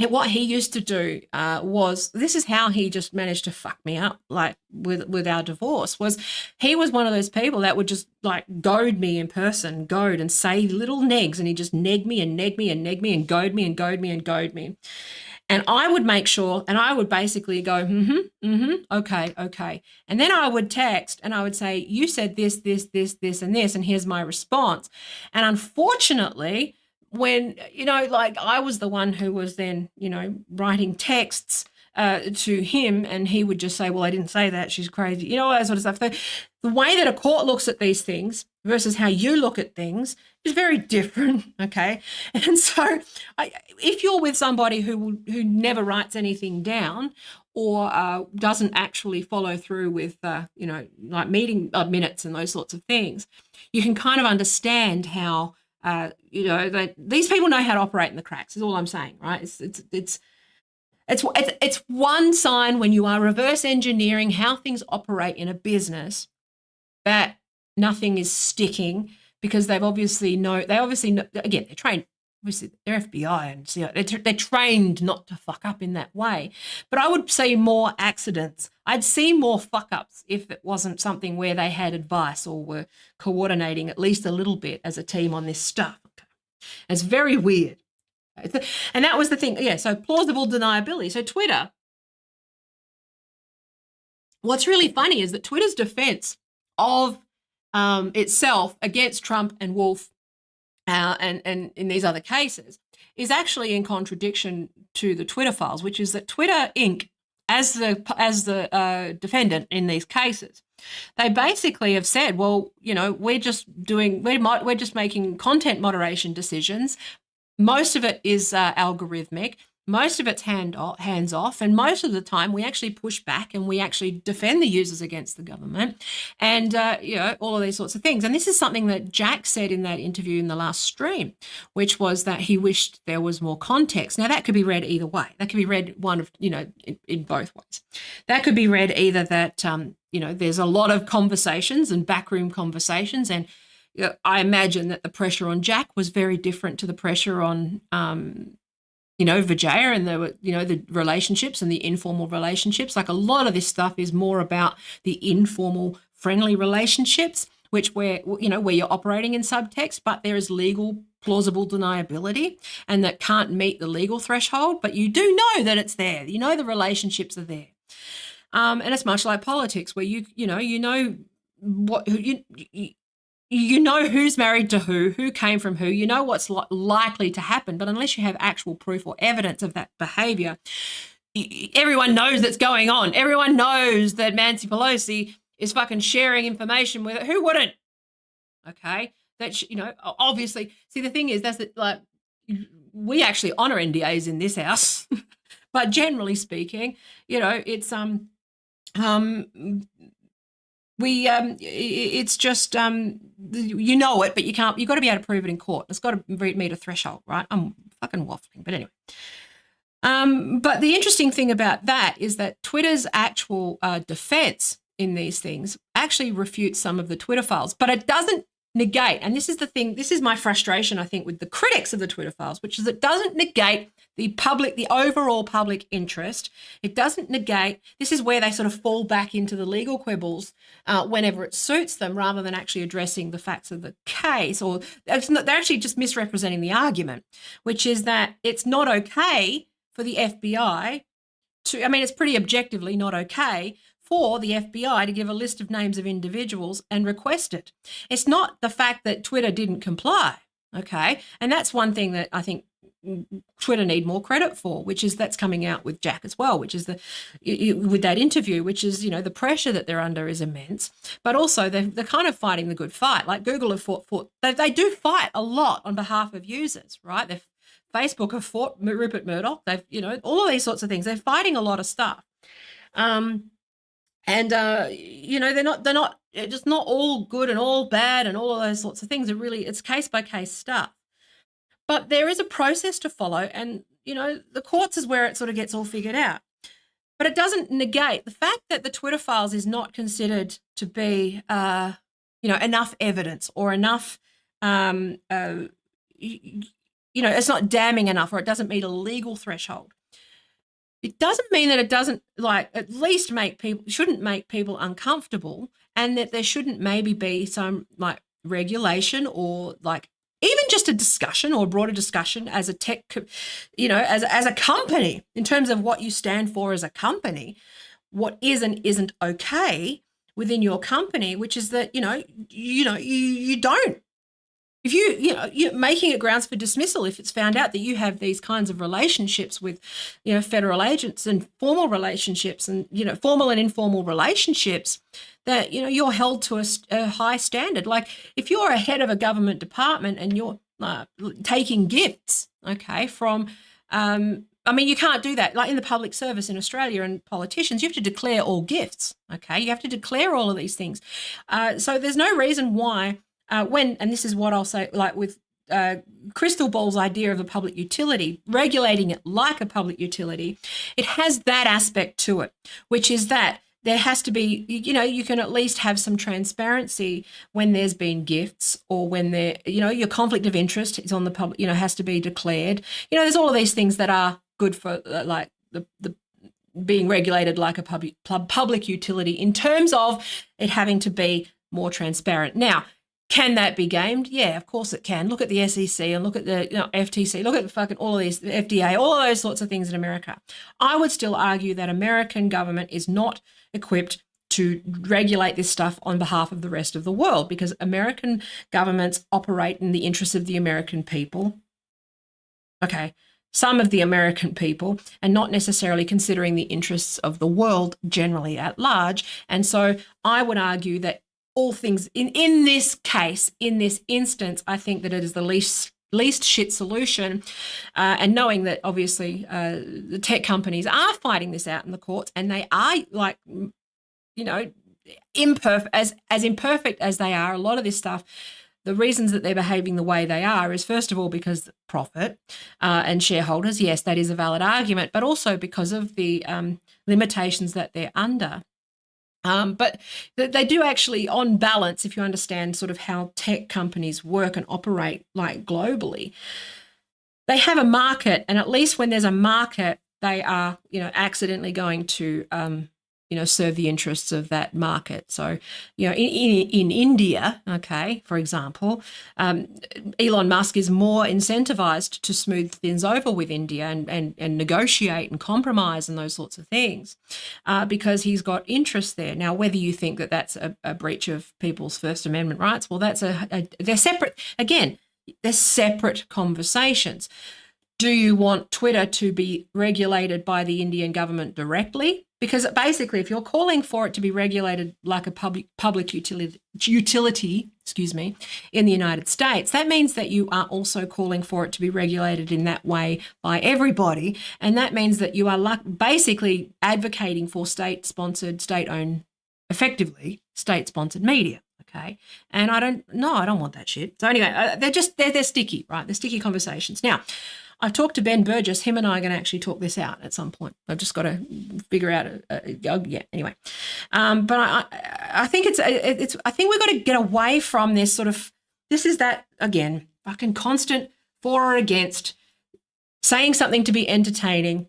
what he used to do was, this is how he just managed to fuck me up, like with our divorce, was he was one of those people that would just like goad me in person, goad and say little negs, and he just neg me and neg me and neg me and goad me and goad me and goad me. And I would make sure, and I would basically go, okay. And then I would text and I would say, you said this, and this, and here's my response. And unfortunately, when, like, I was the one who was then, writing texts to him, and he would just say, well, I didn't say that, she's crazy, all that sort of stuff. The way that a court looks at these things versus how you look at things is very different, okay? And so if you're with somebody who never writes anything down or doesn't actually follow through with, like meeting minutes and those sorts of things, you can kind of understand how, that these people know how to operate in the cracks, is all I'm saying, right? It's one sign when you are reverse engineering how things operate in a business that nothing is sticking, because they obviously know, again, they're trained, obviously they're FBI and they're trained not to fuck up in that way. But I would see more accidents. I'd see more fuck ups if it wasn't something where they had advice or were coordinating at least a little bit as a team on this stuff. Okay. It's very weird. And that was the thing. Yeah, so plausible deniability. So Twitter, what's really funny is that Twitter's defense of itself against Trump and Wolf and in these other cases is actually in contradiction to the Twitter files, which is that Twitter Inc., as the defendant in these cases, they basically have said, well, we're just making content moderation decisions. Most of it is algorithmic. Most of it's hands off, and most of the time we actually push back and we actually defend the users against the government, and all of these sorts of things. And this is something that Jack said in that interview in the last stream, which was that he wished there was more context. Now that could be read either way. That could be read in both ways. That could be read either that there's a lot of conversations and backroom conversations, and I imagine that the pressure on Jack was very different to the pressure on Vijaya and the relationships and the informal relationships. Like, a lot of this stuff is more about the informal, friendly relationships, which where you're operating in subtext, but there is legal plausible deniability, and that can't meet the legal threshold, but you do know that it's there. The relationships are there. And it's much like politics, where you know who's married to who came from who, what's likely to happen. But unless you have actual proof or evidence of that behavior, everyone knows that's going on. Everyone knows that Nancy Pelosi is fucking sharing information with it. Who wouldn't? okay? That, obviously, see, the thing is, that's it, like, we actually honor NDAs in this house, but generally speaking, it's, we it's just but you can't. You've got to be able to prove it in court. It's got to meet a threshold, right? I'm fucking waffling, but anyway. But the interesting thing about that is that Twitter's actual defense in these things actually refutes some of the Twitter files, but it doesn't negate. And this is the thing. This is my frustration, I think, with the critics of the Twitter files, which is it doesn't negate the overall public interest. It doesn't negate. This is where they sort of fall back into the legal quibbles whenever it suits them, rather than actually addressing the facts of the case. Or they're actually just misrepresenting the argument, which is that it's not okay for the FBI to, it's pretty objectively not okay for the FBI to give a list of names of individuals and request it. It's not the fact that Twitter didn't comply, okay? And that's one thing that I think Twitter need more credit for, which is that's coming out with Jack as well, which is with that interview, which is, the pressure that they're under is immense, but also they're kind of fighting the good fight. Like Google have fought they do fight a lot on behalf of users, right? Facebook have fought Rupert Murdoch. They've, all of these sorts of things. They're fighting a lot of stuff. They're not, it's just not all good and all bad and all of those sorts of things. It's case by case stuff. But there is a process to follow, and, the courts is where it sort of gets all figured out. But it doesn't negate the fact that the Twitter files is not considered to be, enough evidence or enough, it's not damning enough, or it doesn't meet a legal threshold. It doesn't mean that it doesn't, at least shouldn't make people uncomfortable, and that there shouldn't maybe be some, regulation or, even just a discussion or a broader discussion as a tech, as a company, in terms of what you stand for as a company, what is and isn't okay within your company, which is that, you don't. If you're making it grounds for dismissal if it's found out that you have these kinds of relationships with, federal agents, and formal relationships, and, formal and informal relationships, that, you're held to a high standard. Like if you're a head of a government department and you're taking gifts, okay, from, you can't do that. Like in the public service in Australia and politicians, you have to declare all gifts, okay? You have to declare all of these things. So there's no reason why and this is what I'll say, with Crystal Ball's idea of a public utility, regulating it like a public utility, it has that aspect to it, which is that there has to be, you can at least have some transparency when there's been gifts, or when your conflict of interest is on the public, has to be declared. There's all of these things that are good for the being regulated like a public utility, in terms of it having to be more transparent. Now, can that be gamed? Yeah, of course it can. Look at the SEC and look at the FTC, look at fucking all of these, the FDA, all of those sorts of things in America. I would still argue that American government is not equipped to regulate this stuff on behalf of the rest of the world, because American governments operate in the interests of the American people. Okay, some of the American people, and not necessarily considering the interests of the world generally at large. And so I would argue that all things in this case, in this instance, I think that it is the least shit solution. And knowing that obviously the tech companies are fighting this out in the courts, and they are imperfect as they are, a lot of this stuff, the reasons that they're behaving the way they are is, first of all, because profit and shareholders. Yes, that is a valid argument, but also because of the limitations that they're under. But they do actually, on balance, if you understand sort of how tech companies work and operate globally, they have a market, and at least when there's a market, they are, accidentally going to, serve the interests of that market. So, in India, okay, for example, Elon Musk is more incentivized to smooth things over with India and negotiate and compromise and those sorts of things, because he's got interest there. Now, whether you think that that's a breach of people's First Amendment rights, well, that's they're separate. Again, they're separate conversations. Do you want Twitter to be regulated by the Indian government directly? Because basically, if you're calling for it to be regulated like a public utility, excuse me, in the United States, that means that you are also calling for it to be regulated in that way by everybody. And that means that you are basically advocating for state-sponsored, state-owned, effectively state-sponsored media. Okay. And I don't want that shit. So anyway, they're sticky, right? They're sticky conversations. Now, I talked to Ben Burgess. Him and I are going to actually talk this out at some point. I've just got to figure out. Anyway. But I think I think we've got to get away from this sort of, this is that, again, fucking constant for or against, saying something to be entertaining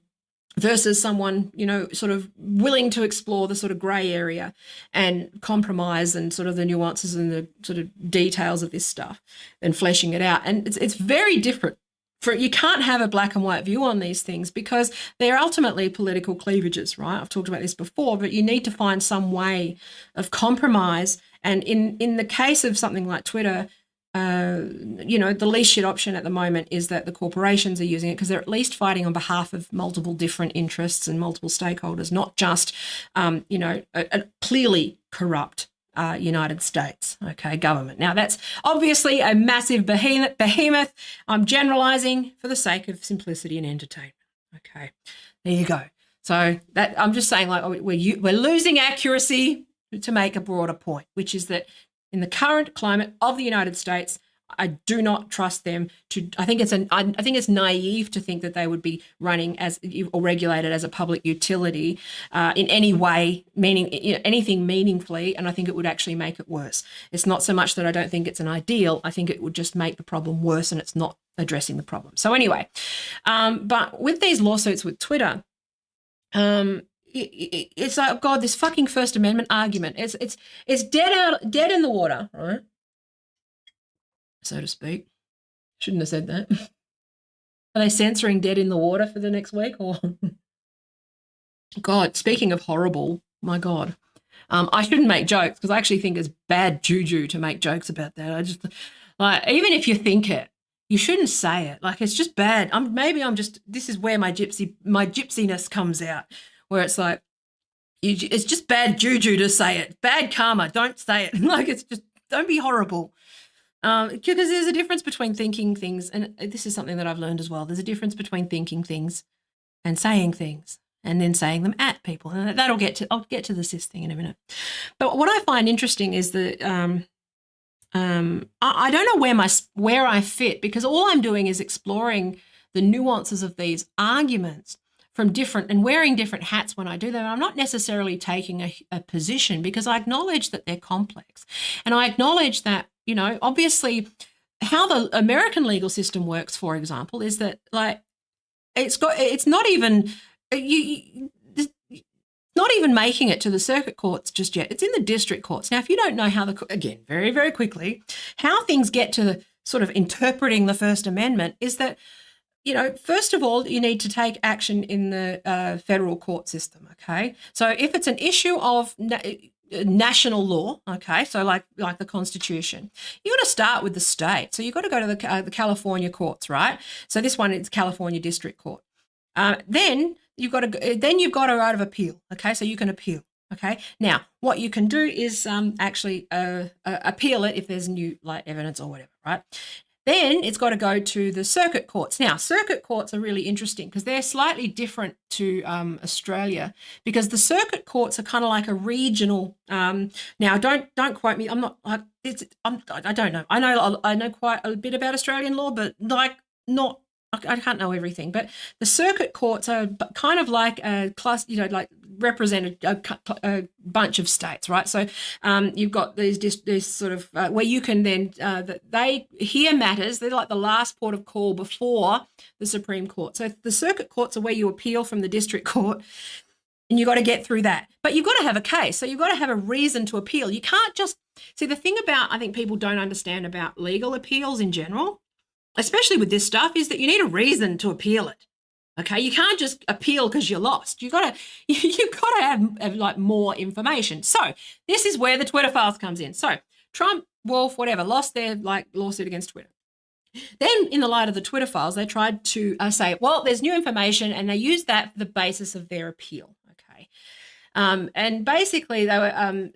versus someone, sort of willing to explore the sort of grey area and compromise and sort of the nuances and the sort of details of this stuff and fleshing it out. And it's very different. You can't have a black and white view on these things because they're ultimately political cleavages, right? I've talked about this before, but you need to find some way of compromise. And in the case of something like Twitter, the least shit option at the moment is that the corporations are using it because they're at least fighting on behalf of multiple different interests and multiple stakeholders, not just, a clearly corrupt United States, government. Now, that's obviously a massive behemoth. I'm generalizing for the sake of simplicity and entertainment. Okay, there you go. So that I'm just saying, like, we're losing accuracy to make a broader point, which is that in the current climate of the United States, I do not trust them to. I think it's naive to think that they would be running as or regulated as a public utility in any way, meaning anything meaningfully. And I think it would actually make it worse. It's not so much that I don't think it's an ideal. I think it would just make the problem worse, and it's not addressing the problem. So anyway, but with these lawsuits with Twitter, it's like, God, this fucking First Amendment argument. It's dead in the water, right? So to speak. Shouldn't have said that. Are they censoring dead in the water for the next week? Or God, speaking of horrible, my God. I shouldn't make jokes because I actually think it's bad juju to make jokes about that. I just, like, even if you think it, you shouldn't say it. Like, it's just bad. This is where my gypsiness comes out, where it's like, it's just bad juju to say it. Bad karma, don't say it. Like, it's just, don't be horrible. Because there's a difference between thinking things, and this is something that I've learned as well. There's a difference between thinking things and saying things and then saying them at people. And I'll get to the cis thing in a minute. But what I find interesting is that I don't know where I fit, because all I'm doing is exploring the nuances of these arguments from different and wearing different hats when I do them. I'm not necessarily taking a position because I acknowledge that they're complex. And I acknowledge that, obviously how the American legal system works, for example, is that, like, it's not even not even making it to the circuit courts just yet. It's in the district courts. Now, if you don't know how again, very, very quickly, how things get to the sort of interpreting the First Amendment is that, first of all, you need to take action in the federal court system, okay? So if it's an issue of national law, okay, so like the Constitution, you've got to start with the state. So you've got to go to the California courts, right? So this one is California District Court. Then you've got a right of appeal, okay? So you can appeal, okay? Now, what you can do is actually appeal it if there's new evidence or whatever, right? Then it's got to go to the circuit courts. Now, circuit courts are really interesting because they're slightly different to Australia, because the circuit courts are kind of like a regional. Now, don't quote me. I'm not. I don't know. I know quite a bit about Australian law, but not. I can't know everything. But the circuit courts are kind of like a class. Like represent a bunch of states, right? So you've got these sort of where you can then they hear matters. They're like the last port of call before the Supreme Court. So the circuit courts are where you appeal from the district court, and you've got to get through that. But you've got to have a case. So you've got to have a reason to appeal. You can't just see, the thing about, I think people don't understand about legal appeals in general, especially with this stuff, is that you need a reason to appeal it. Okay, you can't just appeal because you're lost. You've got to have like more information. So this is where the Twitter files comes in. So Trump, Wolf, whatever, lost their lawsuit against Twitter. Then in the light of the Twitter files, they tried to say, well, there's new information, and they used that for the basis of their appeal. Okay. And basically, they were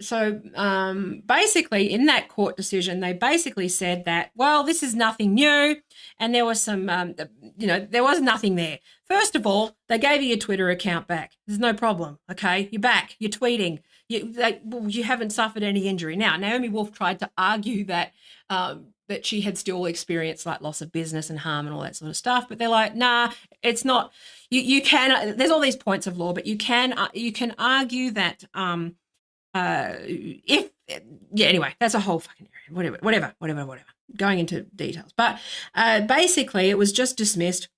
basically in that court decision, they basically said that, well, this is nothing new, and there was some, there was nothing there. First of all, they gave you your Twitter account back. There's no problem. Okay, you're back. You're tweeting. You haven't suffered any injury. Now, Naomi Wolf tried to argue that that she had still experienced like loss of business and harm and all that sort of stuff, but they're like, nah, it's not. You can. There's all these points of law, but you can argue that if anyway, that's a whole fucking area. Whatever. Going into details, but basically, it was just dismissed.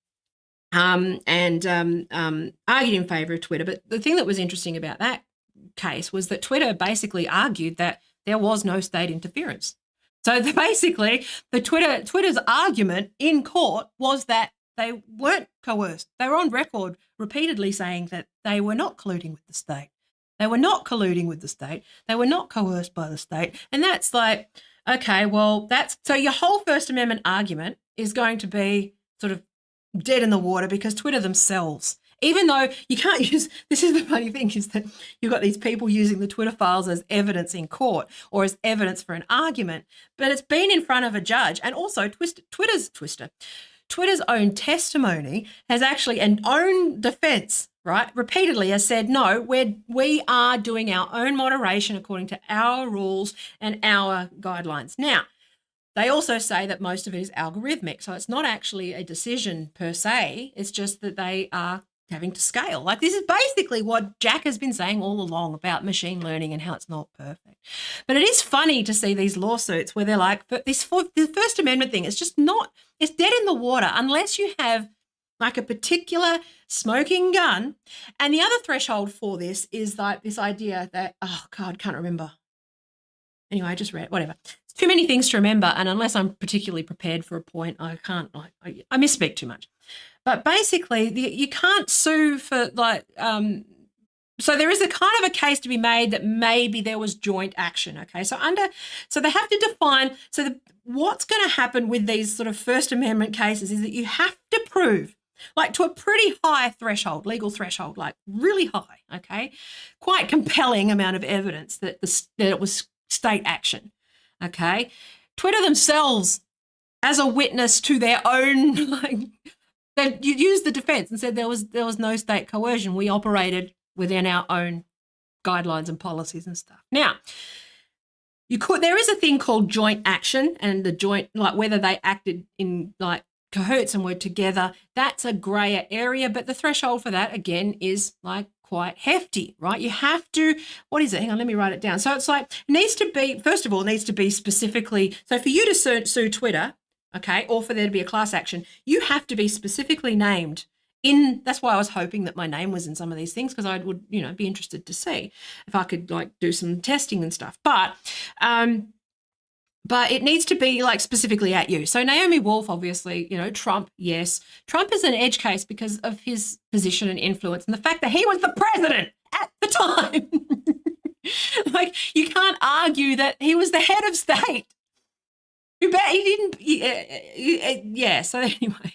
And argued in favour of Twitter. But the thing that was interesting about that case was that Twitter basically argued that there was no state interference. So basically, Twitter's argument in court was that they weren't coerced. They were on record repeatedly saying that they were not colluding with the state. They were not colluding with the state. They were not coerced by the state. And that's like, okay, well, so your whole First Amendment argument is going to be sort of dead in the water because Twitter themselves, even though you can't use, this is the funny thing is that you've got these people using the Twitter files as evidence in court or as evidence for an argument, but it's been in front of a judge. And also Twitter's own testimony has actually, and own defense, right, repeatedly has said, no, we are doing our own moderation according to our rules and our guidelines. Now, they also say that most of it is algorithmic. So it's not actually a decision per se. It's just that they are having to scale. Like this is basically what Jack has been saying all along about machine learning and how it's not perfect. But it is funny to see these lawsuits where they're like, but the First Amendment thing is just not, it's dead in the water unless you have like a particular smoking gun. And the other threshold for this is like this idea that, oh God, can't remember. Anyway, I just read, whatever. It's too many things to remember, and unless I'm particularly prepared for a point, I can't, I misspeak too much. But basically, you can't sue for like, so there is a kind of a case to be made that maybe there was joint action, okay? So they have to define, what's going to happen with these sort of First Amendment cases is that you have to prove, like to a pretty high threshold, legal threshold, like really high, okay? Quite compelling amount of evidence that it was state action, okay? Twitter themselves, as a witness to their own, like, they used the defense and said there was no state coercion. We operated within our own guidelines and policies and stuff. Now, there is a thing called joint action, and the joint, like whether they acted in like cahoots and were together, that's a grayer area, but the threshold for that, again, is like quite hefty, right? You have to, what is it? Hang on, let me write it down. So it's like, it needs to be, first of all, it needs to be specifically, so for you to sue Twitter, okay, or for there to be a class action, you have to be specifically named in, that's why I was hoping that my name was in some of these things, because I would, be interested to see if I could like do some testing and stuff. But it needs to be like specifically at you. So Naomi Wolf, obviously, Trump, yes. Trump is an edge case because of his position and influence and the fact that he was the president at the time. Like, you can't argue that he was the head of state. You bet he didn't. Yeah. So anyway,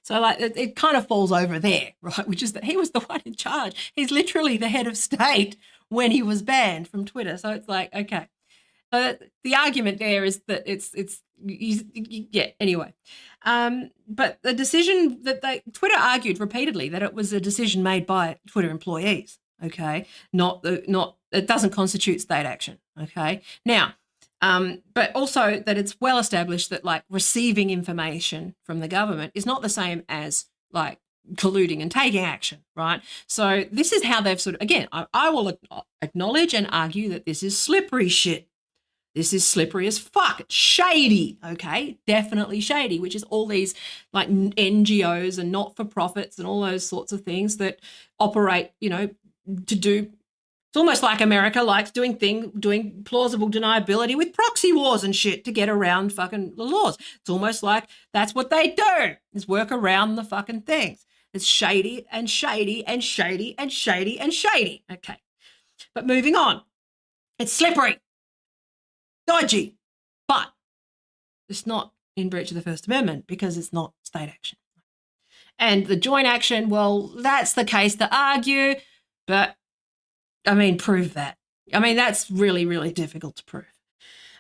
so like it kind of falls over there, right? Which is that he was the one in charge. He's literally the head of state when he was banned from Twitter. So it's like, okay. The argument there is that anyway. But the decision that Twitter argued repeatedly that it was a decision made by Twitter employees, okay? It doesn't constitute state action, okay? Now, but also that it's well established that like receiving information from the government is not the same as like colluding and taking action, right? So this is how they've sort of, again, I will acknowledge and argue that this is slippery shit. This is slippery as fuck. It's shady, okay? Definitely shady, which is all these like NGOs and not-for-profits and all those sorts of things that operate, to do. It's almost like America likes doing plausible deniability with proxy wars and shit to get around fucking the laws. It's almost like that's what they do, is work around the fucking things. It's shady and shady and shady and shady and shady. Okay. But moving on. It's slippery. Dodgy, but it's not in breach of the First Amendment because it's not state action. And the joint action, well, that's the case to argue, but prove that. That's really, really difficult to prove.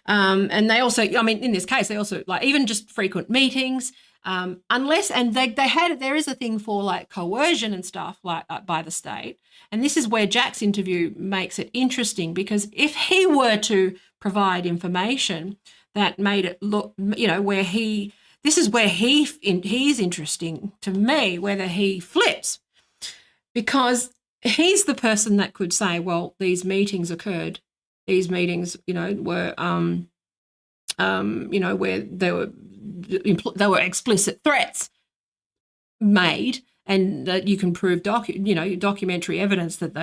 And they also, in this case, they also like even just frequent meetings, unless, and there is a thing for like coercion and stuff like by the state. And this is where Jack's interview makes it interesting, because if he were to provide information that made it look, this is where he's interesting to me, whether he flips, because he's the person that could say, well, these meetings occurred. These meetings, were, where there were explicit threats made, and that you can prove documentary evidence that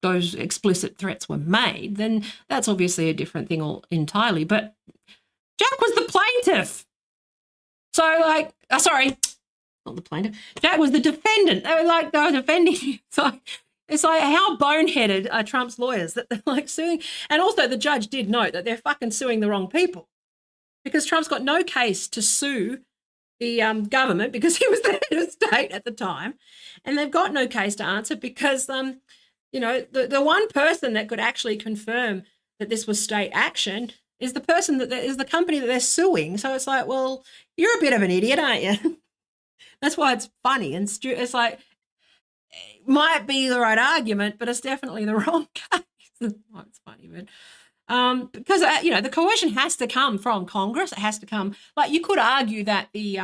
those explicit threats were made. Then that's obviously a different thing entirely. But Jack was the plaintiff, so sorry, not the plaintiff. Jack was the defendant. They were defending you. It's like how boneheaded are Trump's lawyers that they're like suing. And also the judge did note that they're fucking suing the wrong people, because Trump's got no case to sue the government because he was the head of state at the time. And they've got no case to answer because, the one person that could actually confirm that this was state action is the person that is the company that they're suing. So it's like, well, you're a bit of an idiot, aren't you? That's why it's funny and it's like, it might be the right argument, but it's definitely the wrong case. Oh, it's funny, but because the coercion has to come from Congress. It has to come. Like, you could argue that the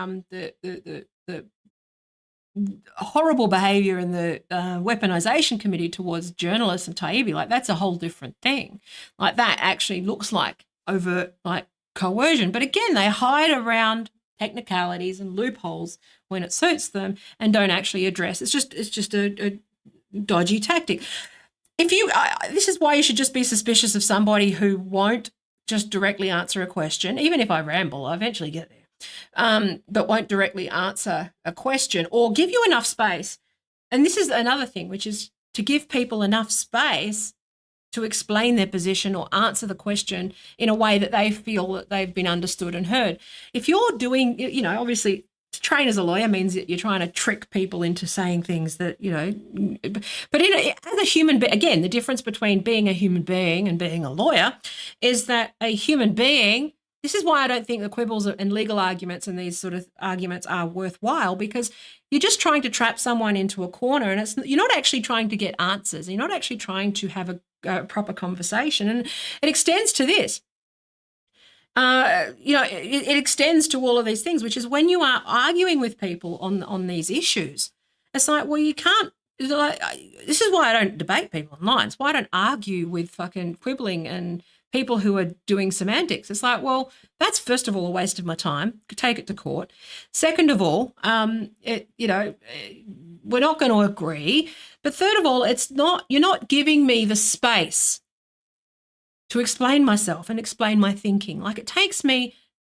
horrible behaviour in the weaponization committee towards journalists and Taibbi, like that's a whole different thing. Like that actually looks like overt like coercion, but again, they hide around technicalities and loopholes when it suits them and don't actually address. It's just a dodgy tactic. This is why you should just be suspicious of somebody who won't just directly answer a question. Even if I ramble, I eventually get there, but won't directly answer a question or give you enough space. And this is another thing, which is to give people enough space to explain their position or answer the question in a way that they feel that they've been understood and heard. If you're doing, obviously to train as a lawyer means that you're trying to trick people into saying things that, but as a human being, again, the difference between being a human being and being a lawyer is that a human being, this is why I don't think the quibbles and legal arguments and these sort of arguments are worthwhile, because you're just trying to trap someone into a corner, and you're not actually trying to get answers. You're not actually trying to have a proper conversation. And it extends to this. It extends to all of these things, which is when you are arguing with people on these issues, it's like, well, you can't. This is why I don't debate people online. It's why I don't argue with fucking quibbling and people who are doing semantics. It's like, well, that's first of all a waste of my time. Take it to court. Second of all, we're not going to agree. But third of all, you're not giving me the space to explain myself and explain my thinking. Like, it takes me,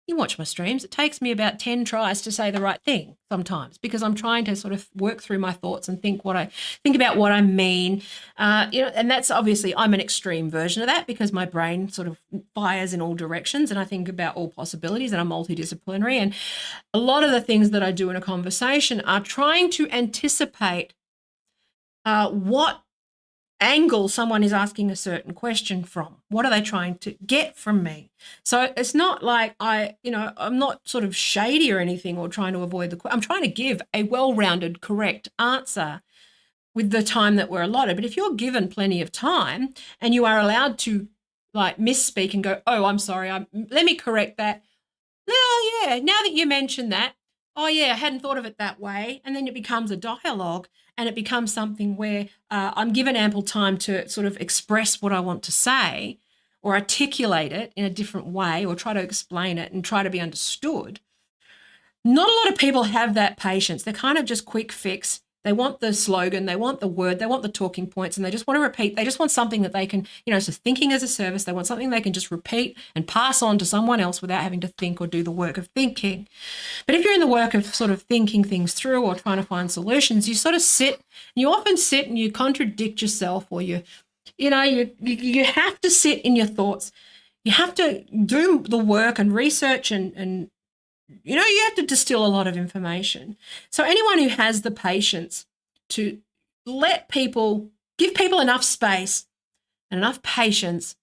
you watch my streams, it takes me about 10 tries to say the right thing sometimes, because I'm trying to sort of work through my thoughts and think about what I mean. And that's obviously, I'm an extreme version of that because my brain sort of fires in all directions and I think about all possibilities and I'm multidisciplinary. And a lot of the things that I do in a conversation are trying to anticipate what angle someone is asking a certain question from. What are they trying to get from me? So it's not like I'm not sort of shady or anything or trying to avoid I'm trying to give a well-rounded, correct answer with the time that we're allotted. But if you're given plenty of time and you are allowed to like misspeak and go, oh, I'm sorry, let me correct that. Oh, yeah, now that you mentioned that, oh, yeah, I hadn't thought of it that way. And then it becomes a dialogue and it becomes something where I'm given ample time to sort of express what I want to say or articulate it in a different way or try to explain it and try to be understood. Not a lot of people have that patience. They're kind of just quick fix. They want the slogan, they want the word, they want the talking points, and they just want to repeat. They just want something that they can, so thinking as a service, they want something they can just repeat and pass on to someone else without having to think or do the work of thinking. But if you're in the work of sort of thinking things through or trying to find solutions, you sort of you often sit and you contradict yourself, or you have to sit in your thoughts. You have to do the work and research and you have to distill a lot of information. So anyone who has the patience to let people give people enough space and enough patience,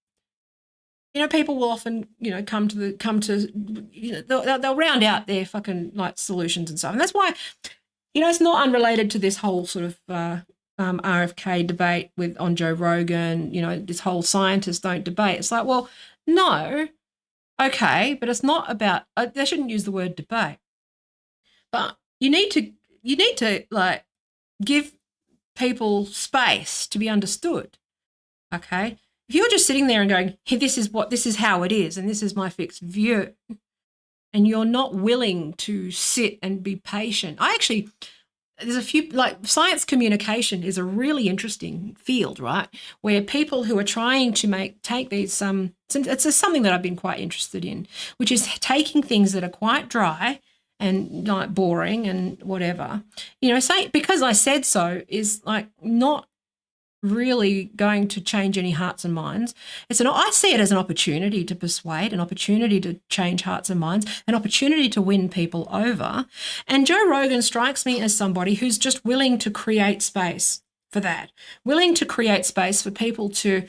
people will often, come to, they'll round out their fucking like solutions and stuff. And that's why, it's not unrelated to this whole sort of RFK debate on Joe Rogan, this whole scientists don't debate. It's like, well, no, okay, but it's not about, they shouldn't use the word debate. But you need to like give people space to be understood. Okay. If you're just sitting there and going, hey, this is how it is, and this is my fixed view, and you're not willing to sit and be patient. There's a few, like science communication is a really interesting field, right? Where people who are trying to take these, it's something that I've been quite interested in, which is taking things that are quite dry and like boring and whatever, say because I said so is like not really going to change any hearts and minds. I see it as an opportunity to persuade, an opportunity to change hearts and minds, an opportunity to win people over. And Joe Rogan strikes me as somebody who's just willing to create space for that, willing to create space for people to,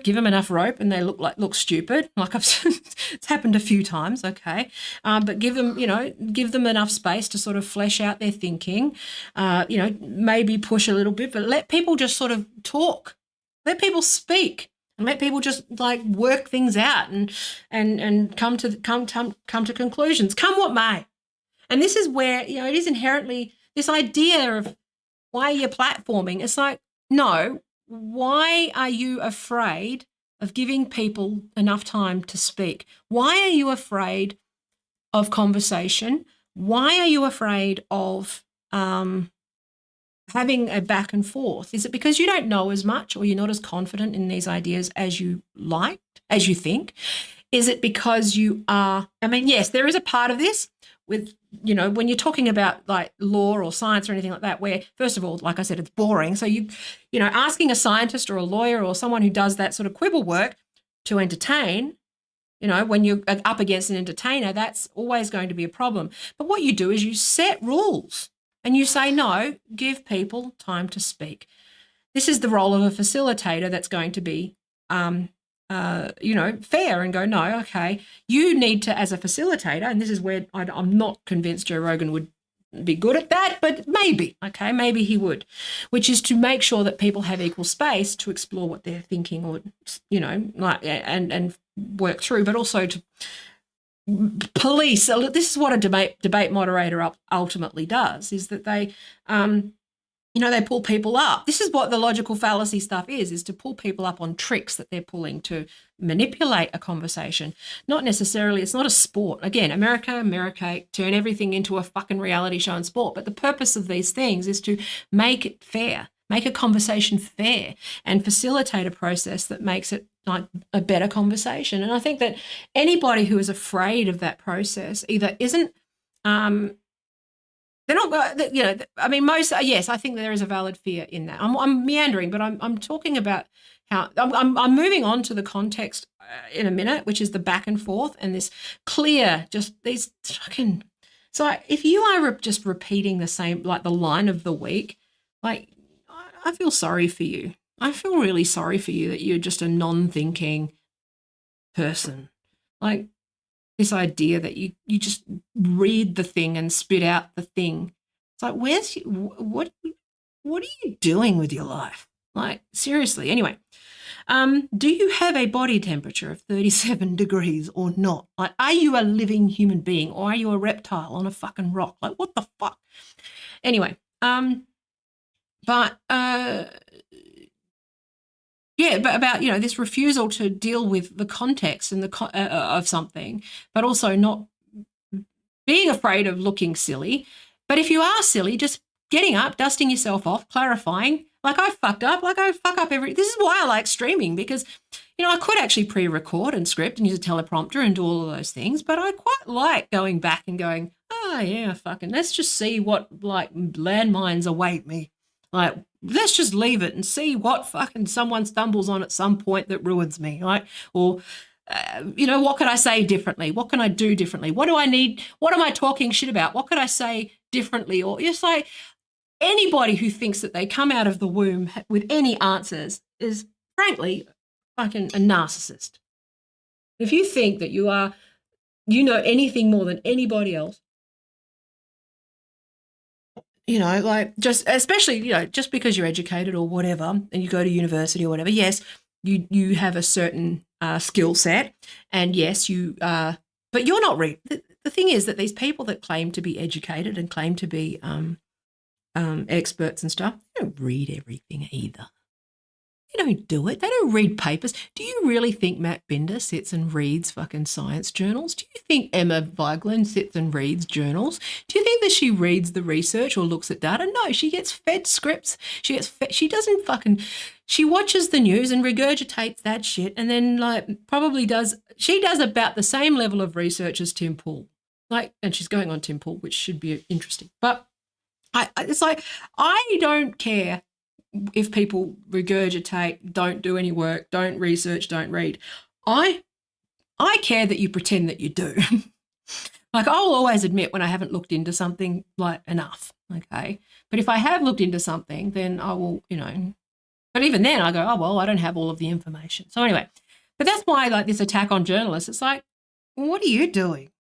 give them enough rope and they look stupid. Like it's happened a few times, okay. But give them enough space to sort of flesh out their thinking, maybe push a little bit, but let people just sort of talk, let people speak and let people just like work things out and come to conclusions, come what may. And this is where, it is inherently this idea of why you're platforming. It's like, no, why are you afraid of giving people enough time to speak? Why are you afraid of conversation? Why are you afraid of having a back and forth? Is it because you don't know as much or you're not as confident in these ideas as you think? Is it because you are, yes, there is a part of this with, when you're talking about like law or science or anything like that, where first of all, like I said, it's boring. So asking a scientist or a lawyer or someone who does that sort of quibble work to entertain, when you're up against an entertainer, that's always going to be a problem. But what you do is you set rules and you say, no, give people time to speak. This is the role of a facilitator that's going to be fair and go, no, okay, you need to, as a facilitator, and this is where I'm not convinced Joe Rogan would be good at that, but maybe he would, which is to make sure that people have equal space to explore what they're thinking or, and work through, but also to police. This is what a debate moderator ultimately does, is that they they pull people up. This is what the logical fallacy stuff is to pull people up on tricks that they're pulling to manipulate a conversation. Not necessarily, it's not a sport. Again, America, turn everything into a fucking reality show and sport. But the purpose of these things is to make it fair, make a conversation fair and facilitate a process that makes it like a better conversation. And I think that anybody who is afraid of that process either isn't, they're not, most, yes, I think there is a valid fear in that. I'm meandering, but I'm talking about how I'm moving on to the context in a minute, which is the back and forth and this clear, just these fucking. So if you are just repeating the same, like the line of the week, like I feel sorry for you. I feel really sorry for you that you're just a non-thinking person. Like, this idea that you just read the thing and spit out the thing. It's like, what are you doing with your life? Like, seriously. Anyway, do you have a body temperature of 37 degrees or not? Like, are you a living human being or are you a reptile on a fucking rock? Like, what the fuck? Anyway, but about this refusal to deal with the context and of something, but also not being afraid of looking silly. But if you are silly, just getting up, dusting yourself off, clarifying. Like I fucked up. Like I fuck up this is why I like streaming, because I could actually pre-record and script and use a teleprompter and do all of those things, but I quite like going back and going, oh yeah, fucking let's just see what like landmines await me. Like, let's just leave it and see what fucking someone stumbles on at some point that ruins me, right? Or, what can I say differently? What can I do differently? What do I need? What am I talking shit about? What could I say differently? Or just like, anybody who thinks that they come out of the womb with any answers is, frankly, fucking a narcissist. If you think that you know anything more than anybody else, like just, especially, just because you're educated or whatever, and you go to university or whatever, yes, you have a certain skill set, and yes, but you're not the thing is that these people that claim to be educated and claim to be experts and stuff, they don't read everything either. They don't do it. They don't read papers. Do you really think Matt Binder sits and reads fucking science journals? Do you think Emma Vigeland sits and reads journals? Do you think that she reads the research or looks at data? No, she gets fed scripts. She watches the news and regurgitates that shit, and then she does about the same level of research as Tim Pool. And she's going on Tim Pool, which should be interesting. But it's like, I don't care if people regurgitate, don't do any work, don't research, don't read. I care that you pretend that you do. I'll always admit when I haven't looked into something enough, okay? But if I have looked into something, then I will, but even then I go, oh, well, I don't have all of the information. So anyway, but that's why this attack on journalists, it's like, what are you doing?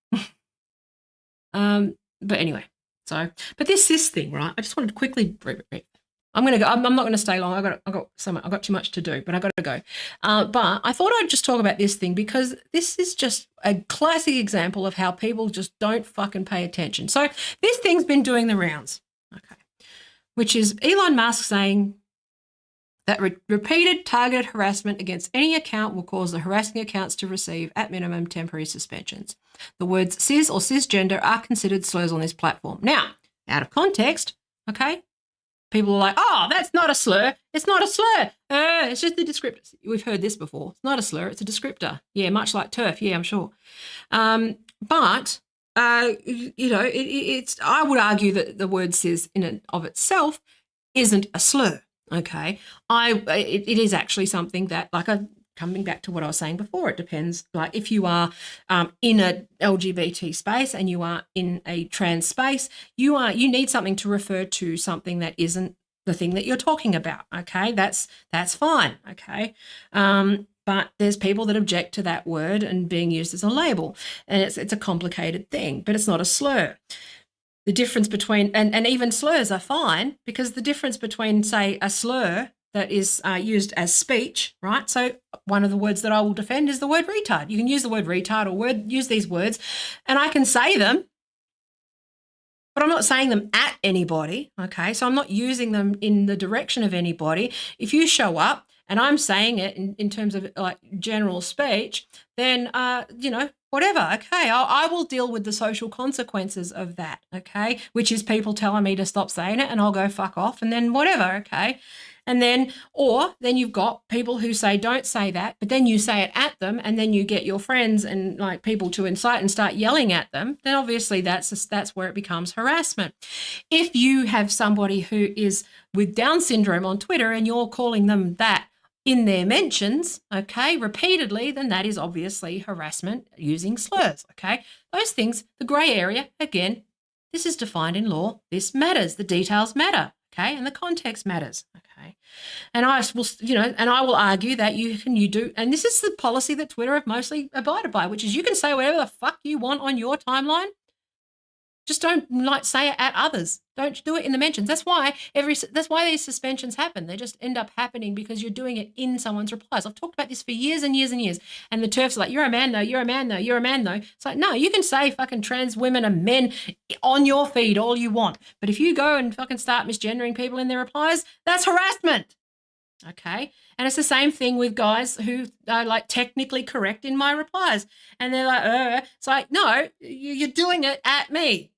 But anyway, but this cis thing, right? I just wanted to quickly I'm going to go. I'm not going to stay long. I've got too much to do, but I've got to go. But I thought I'd just talk about this thing because this is just a classic example of how people just don't fucking pay attention. So this thing's been doing the rounds, okay, which is Elon Musk saying that repeated targeted harassment against any account will cause the harassing accounts to receive, at minimum, temporary suspensions. The words cis or cisgender are considered slurs on this platform. Now, out of context, okay, people are like, oh, that's not a slur. It's not a slur. It's just a descriptor. We've heard this before. It's not a slur. It's a descriptor. Yeah, much like turf. Yeah, I'm sure. But it's. I would argue that the word cis in and of itself isn't a slur. Okay, it is actually something that, coming back to what I was saying before, it depends. If you are in a LGBT space and you are in a trans space, you need something to refer to something that isn't the thing that you're talking about. Okay, that's fine. Okay, but there's people that object to that word and being used as a label, and it's a complicated thing, but it's not a slur. The difference between and even slurs are fine, because the difference between, say, a slur that is used as speech, right? So one of the words that I will defend is the word retard. You can use the word retard or use these words, and I can say them, but I'm not saying them at anybody, okay? So I'm not using them in the direction of anybody. If you show up and I'm saying it in terms of general speech, then, whatever, okay, I will deal with the social consequences of that, okay, which is people telling me to stop saying it, and I'll go fuck off, and then whatever, okay. And then you've got people who say, don't say that, but then you say it at them, and then you get your friends and people to incite and start yelling at them, then obviously that's where it becomes harassment. If you have somebody who is with Down syndrome on Twitter and you're calling them that in their mentions, okay, repeatedly, then that is obviously harassment using slurs, okay. Those things, the grey area, again, this is defined in law. This matters. The details matter. Okay, and the context matters. Okay, and I will argue that you do, and this is the policy that Twitter have mostly abided by, which is you can say whatever the fuck you want on your timeline. Just don't say it at others. Don't do it in the mentions. That's why these suspensions happen. They just end up happening because you're doing it in someone's replies. I've talked about this for years and years and years. And the TERFs are like, you're a man though, you're a man though, you're a man though. It's like, no, you can say fucking trans women and men on your feed all you want. But if you go and fucking start misgendering people in their replies, that's harassment. Okay. And it's the same thing with guys who are technically correct in my replies. And they're like, it's like, no, you're doing it at me.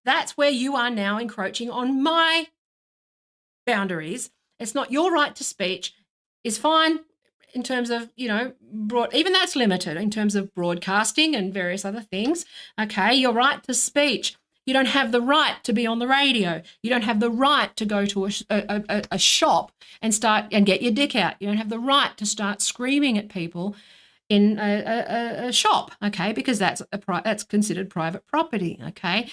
That's where you are now encroaching on my boundaries. It's not your right to speech. Is fine in terms of, even that's limited in terms of broadcasting and various other things. Okay, your right to speech. You don't have the right to be on the radio. You don't have the right to go to a shop and start and get your dick out. You don't have the right to start screaming at people in a shop, okay, because that's considered private property, okay.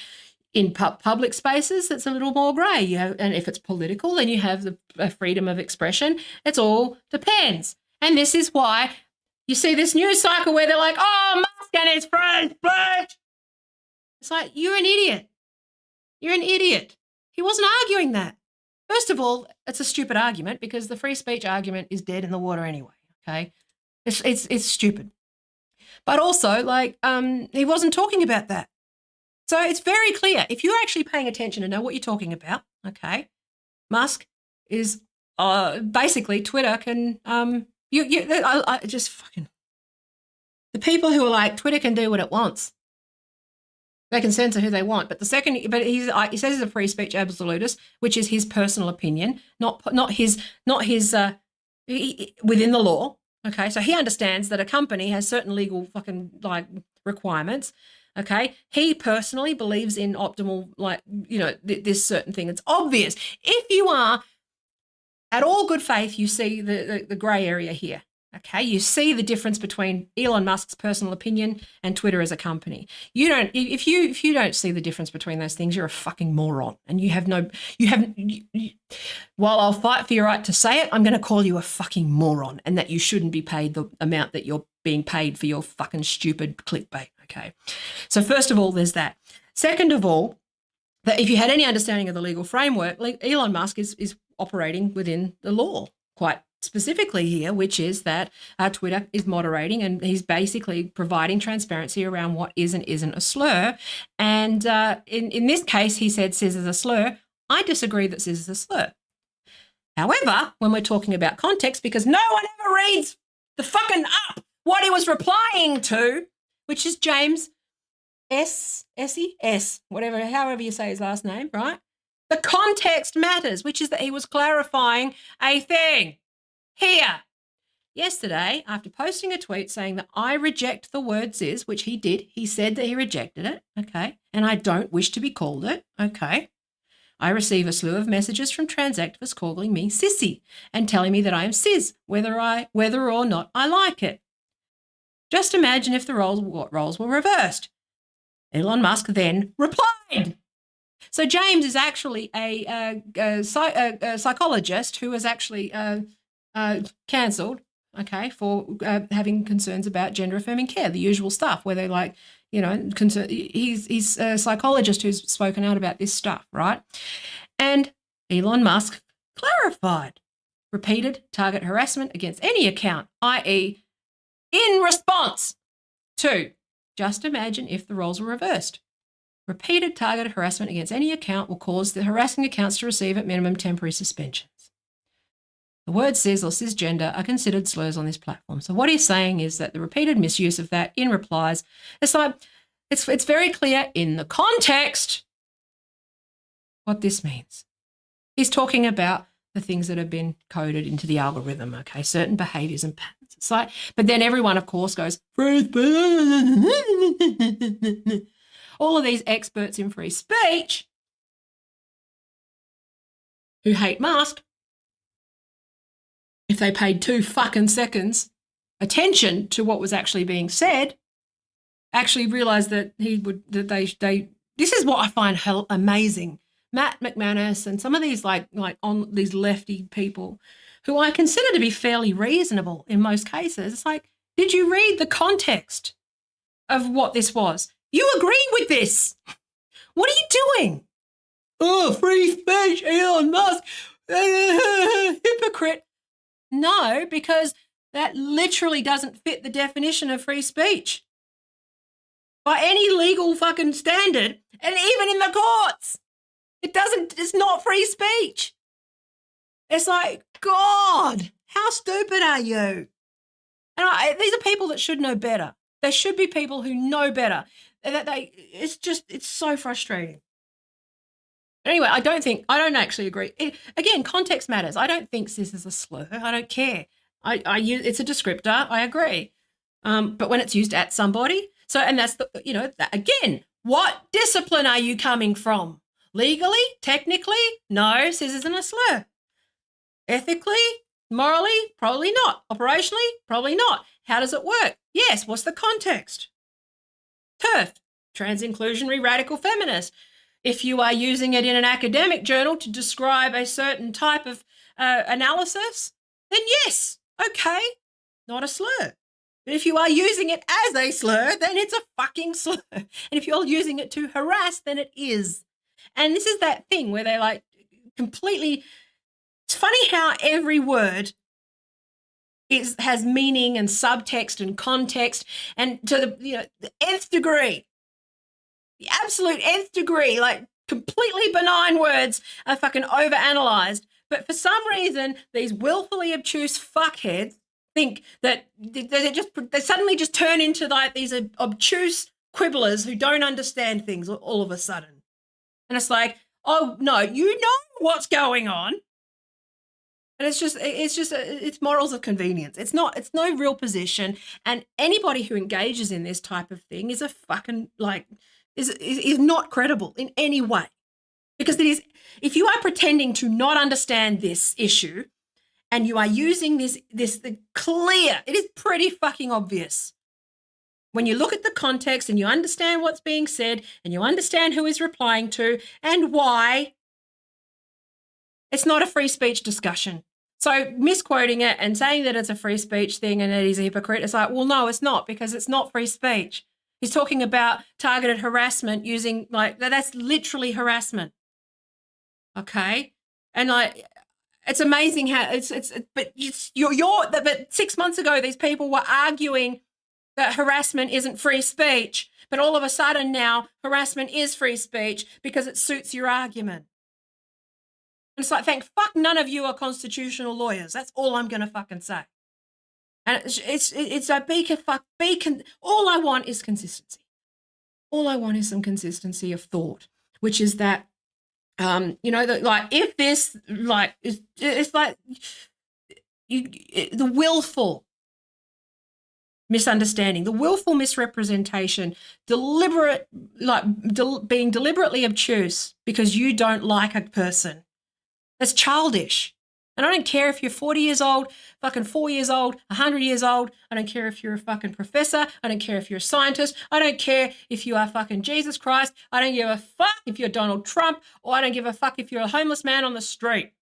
In public spaces, that's a little more grey. And if it's political, then you have the freedom of expression. It all depends. And this is why you see this news cycle where they're like, oh, Musk and his free speech. It's like, you're an idiot. You're an idiot. He wasn't arguing that. First of all, it's a stupid argument because the free speech argument is dead in the water anyway, okay? It's stupid. But also, like, he wasn't talking about that. So it's very clear. If you're actually paying attention and know what you're talking about, okay, Musk is basically Twitter can I just fucking the people who are like Twitter can do what it wants. They can censor who they want, but he says he's a free speech absolutist, which is his personal opinion, not his within the law. Okay, so he understands that a company has certain legal fucking like requirements. Okay, he personally believes in optimal, like, you know, this certain thing. It's obvious. If you are at all good faith, you see the grey area here. Okay, you see the difference between Elon Musk's personal opinion and Twitter as a company. You don't. If you don't see the difference between those things, you're a fucking moron, and you have no. You haven't. While I'll fight for your right to say it, I'm going to call you a fucking moron, and that you shouldn't be paid the amount that you're being paid for your fucking stupid clickbait. Okay, so first of all, there's that. Second of all, that if you had any understanding of the legal framework, Elon Musk is operating within the law quite specifically here, which is that Twitter is moderating and he's basically providing transparency around what is and isn't a slur. And in this case, he said "cis" is a slur. I disagree that "cis" is a slur. However, when we're talking about context, because no one ever reads the fucking up what he was replying to, which is James whatever, however you say his last name, right? The context matters, which is that he was clarifying a thing. Here, yesterday, after posting a tweet saying that I reject the word "cis," which he did, he said that he rejected it, okay, and I don't wish to be called it, okay, I receive a slew of messages from trans activists calling me sissy and telling me that I am cis, whether or not I like it. Just imagine if the roles were reversed. Elon Musk then replied. So James is actually a psychologist who was actually cancelled, okay, for having concerns about gender-affirming care, the usual stuff where they like, you know, he's a psychologist who's spoken out about this stuff, right? And Elon Musk clarified repeated target harassment against any account, i.e., in response to, just imagine if the roles were reversed. Repeated targeted harassment against any account will cause the harassing accounts to receive at minimum temporary suspensions. The word "cis" or cisgender are considered slurs on this platform. So what he's saying is that the repeated misuse of that in replies, it's like, it's very clear in the context what this means. He's talking about the things that have been coded into the algorithm, okay, certain behaviours and patterns. It's like, but then everyone, of course, goes, free speech. All of these experts in free speech who hate Musk, if they paid 2 fucking seconds attention to what was actually being said, actually realised that this is what I find amazing. Matt McManus and some of these like on these lefty people who I consider to be fairly reasonable in most cases. It's like, did you read the context of what this was? You agree with this. What are you doing? Oh, free speech, Elon Musk, hypocrite. No, because that literally doesn't fit the definition of free speech by any legal fucking standard, and even in the courts. It's not free speech. It's like, God, how stupid are you? And these are people that should know better. They should be people who know better. It's so frustrating. Anyway, I don't actually agree. Again, context matters. I don't think "cis" is a slur. I don't care. It's a descriptor. I agree. But when it's used at somebody, and that's again, what discipline are you coming from? Legally, technically, no, "cis" isn't a slur. Ethically, morally, probably not. Operationally, probably not. How does it work? Yes, what's the context? TERF, trans inclusionary radical feminist. If you are using it in an academic journal to describe a certain type of analysis, then yes, okay, not a slur. But if you are using it as a slur, then it's a fucking slur. And if you're using it to harass, then it is. And this is that thing where they like completely, it's funny how every word has meaning and subtext and context, and to the nth degree, the absolute nth degree, like completely benign words are fucking overanalyzed. But for some reason, these willfully obtuse fuckheads think that they suddenly just turn into like these obtuse quibblers who don't understand things all of a sudden. And it's like, oh no, you know what's going on. And it's morals of convenience. It's no real position. And anybody who engages in this type of thing is a fucking is not credible in any way. Because it is, if you are pretending to not understand this issue and you are using this clear, it is pretty fucking obvious. When you look at the context and you understand what's being said and you understand who is replying to and why, it's not a free speech discussion. So misquoting it and saying that it's a free speech thing and that he's a hypocrite, it's like, well, no, it's not, because it's not free speech. He's talking about targeted harassment using, like, that's literally harassment. Okay? And like, it's amazing how but 6 months ago, these people were arguing that harassment isn't free speech, but all of a sudden now harassment is free speech because it suits your argument. And it's like, thank fuck none of you are constitutional lawyers. That's all I'm going to fucking say. And it's a all I want is consistency. All I want is some consistency of thought, which is that, that like, if this, like, it's like the willful misunderstanding, the willful misrepresentation, being deliberately obtuse because you don't like a person. That's childish. And I don't care if you're 40 years old, fucking 4 years old, 100 years old. I don't care if you're a fucking professor. I don't care if you're a scientist. I don't care if you are fucking Jesus Christ. I don't give a fuck if you're Donald Trump, or I don't give a fuck if you're a homeless man on the street.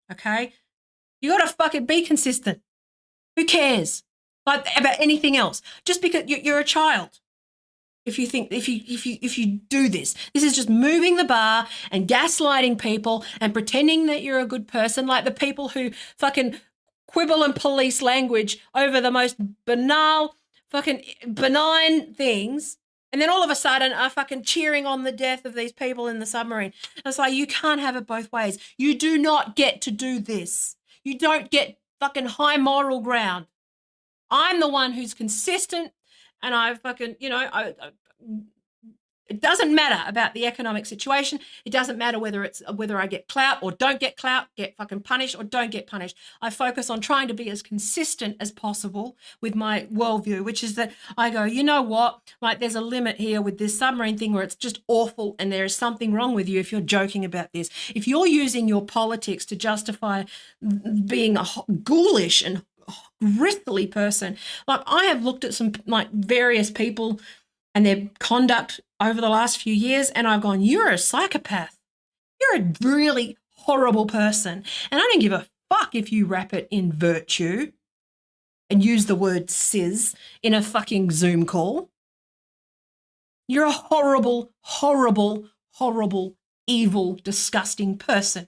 Okay? You got to fucking be consistent. Who cares? Like, about anything else? Just because you're a child. If you do this is just moving the bar and gaslighting people and pretending that you're a good person, like the people who fucking quibble and police language over the most banal, fucking benign things, and then all of a sudden are fucking cheering on the death of these people in the submarine. And it's like, you can't have it both ways. You do not get to do this. You don't get fucking high moral ground. I'm the one who's consistent. And I fucking, it doesn't matter about the economic situation. It doesn't matter whether I get clout or don't get clout, get fucking punished or don't get punished. I focus on trying to be as consistent as possible with my worldview, which is that I go, you know what? Like, there's a limit here with this submarine thing where it's just awful and there is something wrong with you if you're joking about this. If you're using your politics to justify being a ghoulish and gristly person. Like, I have looked at some like various people and their conduct over the last few years, and I've gone, you're a psychopath. You're a really horrible person. And I don't give a fuck if you wrap it in virtue and use the word cis in a fucking Zoom call. You're a horrible, horrible, horrible, evil, disgusting person.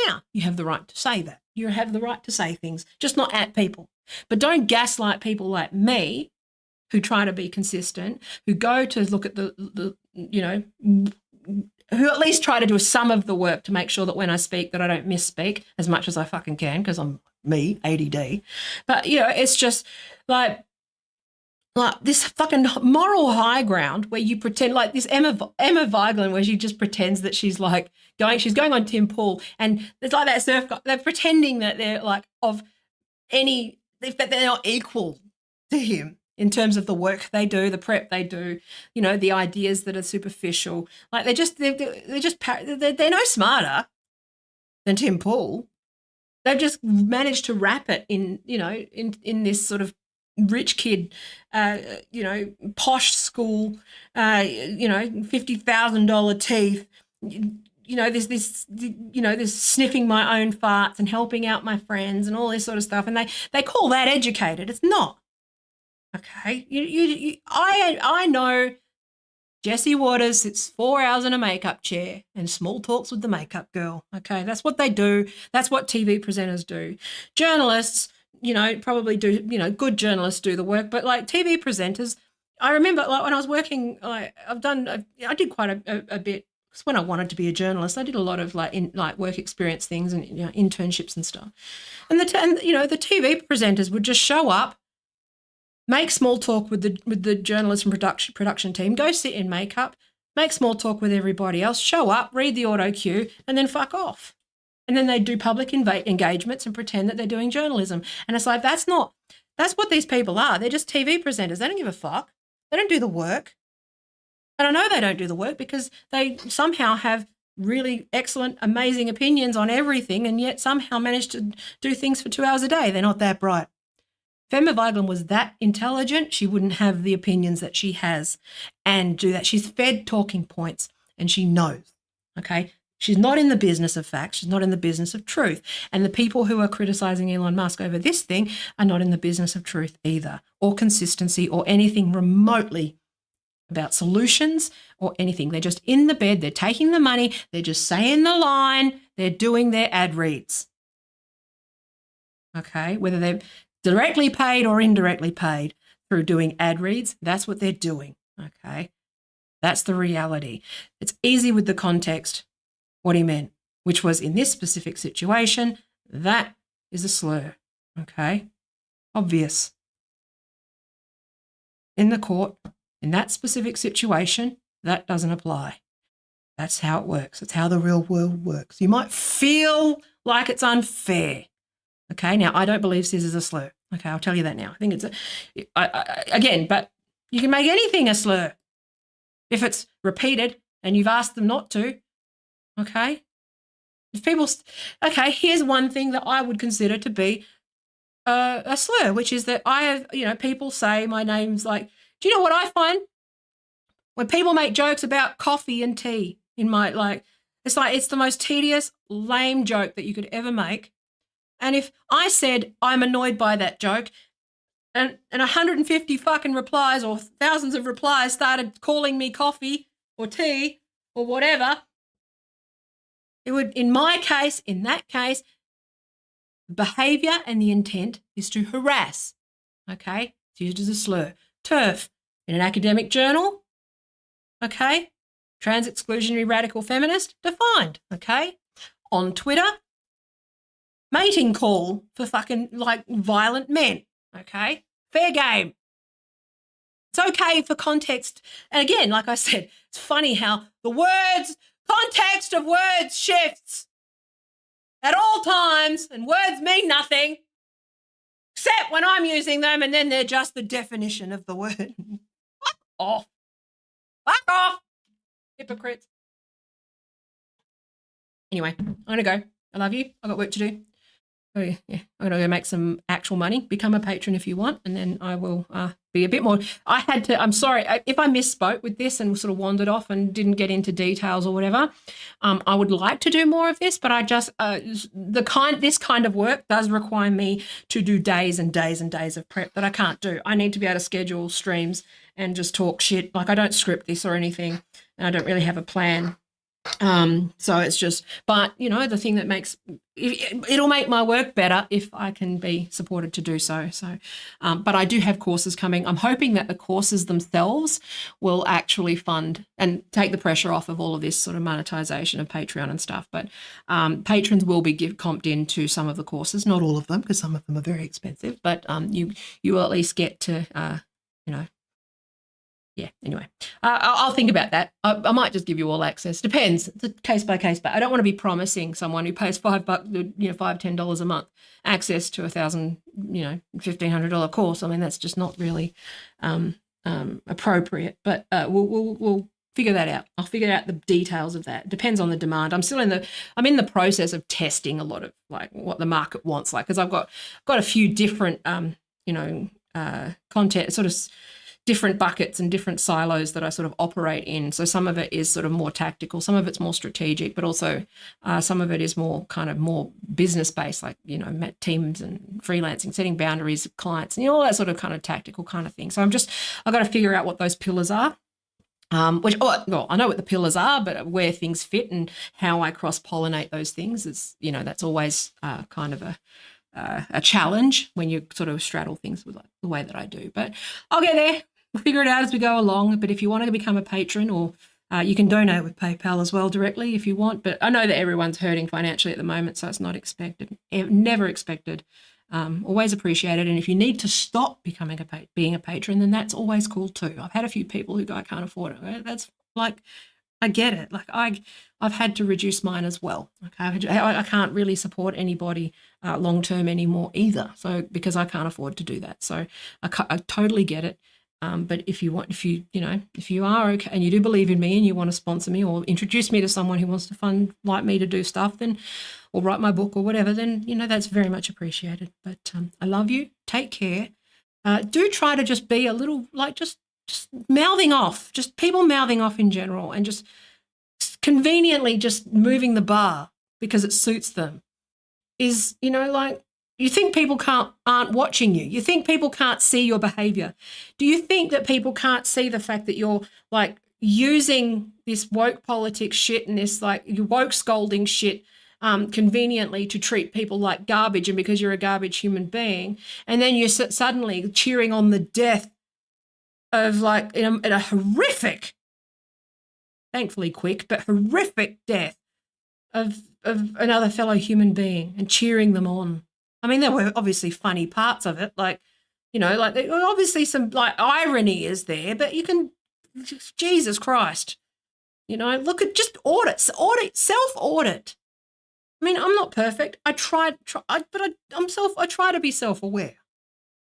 Now, you have the right to say that. You have the right to say things, just not at people. But don't gaslight people like me who try to be consistent, who go to look at who at least try to do some of the work to make sure that when I speak that I don't misspeak as much as I fucking can, because I'm me, ADD. But, it's just like this fucking moral high ground where you pretend, like this Emma Vigeland, where she just pretends that she's going on Tim Pool, and it's like that surf guy, they're pretending that they're like that they're not equal to him in terms of the work they do, the prep they do, the ideas that are superficial. Like they're no smarter than Tim Pool. They've just managed to wrap it in, in this sort of rich kid, you know, posh school, you know, $50,000 teeth, you know, this, you know, this sniffing my own farts and helping out my friends and all this sort of stuff. And they call that educated. It's not. Okay. I know Jessie Waters sits 4 hours in a makeup chair and small talks with the makeup girl. Okay. That's what they do. That's what TV presenters do. Journalists, you know, probably do, you know, good journalists do the work, but like TV presenters, I remember like when I was working, like I did quite a bit. Because when I wanted to be a journalist, I did a lot of like work experience things and, you know, internships and stuff. And you know, the TV presenters would just show up, make small talk with the journalist and production team, go sit in makeup, make small talk with everybody else, show up, read the auto cue, and then fuck off. And then they do public engagements and pretend that they're doing journalism. And it's like, that's what these people are. They're just TV presenters. They don't give a fuck. They don't do the work. And I know they don't do the work because they somehow have really excellent, amazing opinions on everything and yet somehow manage to do things for 2 hours a day. They're not that bright. Femma Vigeland was that intelligent, she wouldn't have the opinions that she has and do that. She's fed talking points and she knows, okay? She's not in the business of facts. She's not in the business of truth. And the people who are criticising Elon Musk over this thing are not in the business of truth either, or consistency or anything remotely about solutions or anything. They're just in the bed. They're taking the money. They're just saying the line. They're doing their ad reads. Okay, whether they're directly paid or indirectly paid through doing ad reads, that's what they're doing. Okay, that's the reality. It's easy with the context what he meant, which was in this specific situation, that is a slur. Okay, obvious. In the court, in that specific situation, that doesn't apply. That's how it works. It's how the real world works. You might feel like it's unfair. Okay, now I don't believe scissors a slur. Okay, I'll tell you that now. I think it's again, but you can make anything a slur if it's repeated and you've asked them not to. Okay, if people, okay, here's one thing that I would consider to be a slur, which is that I have, you know, people say my name's like. Do you know what I find? When people make jokes about coffee and tea in my, like it's the most tedious, lame joke that you could ever make. And if I said I'm annoyed by that joke and 150 fucking replies or thousands of replies started calling me coffee or tea or whatever, it would, in that case, behaviour and the intent is to harass. Okay? It's used as a slur. TERF in an academic journal, okay? Trans-exclusionary radical feminist, defined, okay? On Twitter, mating call for fucking, like, violent men, okay? Fair game. It's okay for context. And again, like I said, it's funny how the context of words shifts at all times and words mean nothing. Except when I'm using them and then they're just the definition of the word. Fuck off. Fuck off. Hypocrites. Anyway, I'm going to go. I love you. I've got work to do. Oh, yeah. I'm going to go make some actual money. Become a patron if you want, and then I will be a bit more. I'm sorry if I misspoke with this and sort of wandered off and didn't get into details or whatever. I would like to do more of this, but I just this kind of work does require me to do days and days and days of prep that I can't do. I need to be able to schedule streams and just talk shit. Like I don't script this or anything, and I don't really have a plan. So it's just, but you know, the thing that it'll make my work better if I can be supported to do so. So, but I do have courses coming. I'm hoping that the courses themselves will actually fund and take the pressure off of all of this sort of monetization of Patreon and stuff. But patrons will be comped into some of the courses, not all of them, because some of them are very expensive. But you will at least get to, you know. Yeah, anyway, I'll think about that. I might just give you all access. Depends. It's a case by case, but I don't want to be promising someone who pays $5, $10 a month access to $1,500 course. I mean, that's just not really appropriate. But we'll figure that out. I'll figure out the details of that. Depends on the demand. I'm in the process of testing a lot of like what the market wants, like because I've got a few different content, sort of different buckets and different silos that I sort of operate in. So some of it is sort of more tactical, some of it's more strategic, but also some of it is more kind of more business based, like, you know, teams and freelancing, setting boundaries, clients, and all that sort of kind of tactical kind of thing. So I've got to figure out what those pillars are. I know what the pillars are, but where things fit and how I cross-pollinate those things is, you know, that's always kind of a challenge when you sort of straddle things with like the way that I do. But I'll get there. We'll figure it out as we go along. But if you want to become a patron, or you can donate with PayPal as well directly if you want. But I know that everyone's hurting financially at the moment, so it's not expected, never expected. Always appreciated. And if you need to stop becoming being a patron, then that's always cool too. I've had a few people who go, I can't afford it. That's like, I get it. Like I've had to reduce mine as well. Okay, I can't really support anybody long term anymore either. So because I can't afford to do that, so I totally get it. But if you are okay and you do believe in me and you want to sponsor me or introduce me to someone who wants to fund like me to do stuff, then, or write my book or whatever, then, you know, that's very much appreciated. But I love you. Take care. Do try to just be a little like just mouthing off, just people mouthing off in general, and just conveniently just moving the bar because it suits them is, you know, like, you think people aren't watching you. You think people can't see your behavior. Do you think that people can't see the fact that you're like using this woke politics shit and this like woke scolding shit conveniently to treat people like garbage, and because you're a garbage human being, and then you're suddenly cheering on the death of like in a horrific, thankfully quick, but horrific death of another fellow human being and cheering them on. I mean, there were obviously funny parts of it, like, you know, like obviously some like irony is there, but you can, Jesus Christ, you know, look at just self-audit. I mean, I'm not perfect. I try to be self-aware,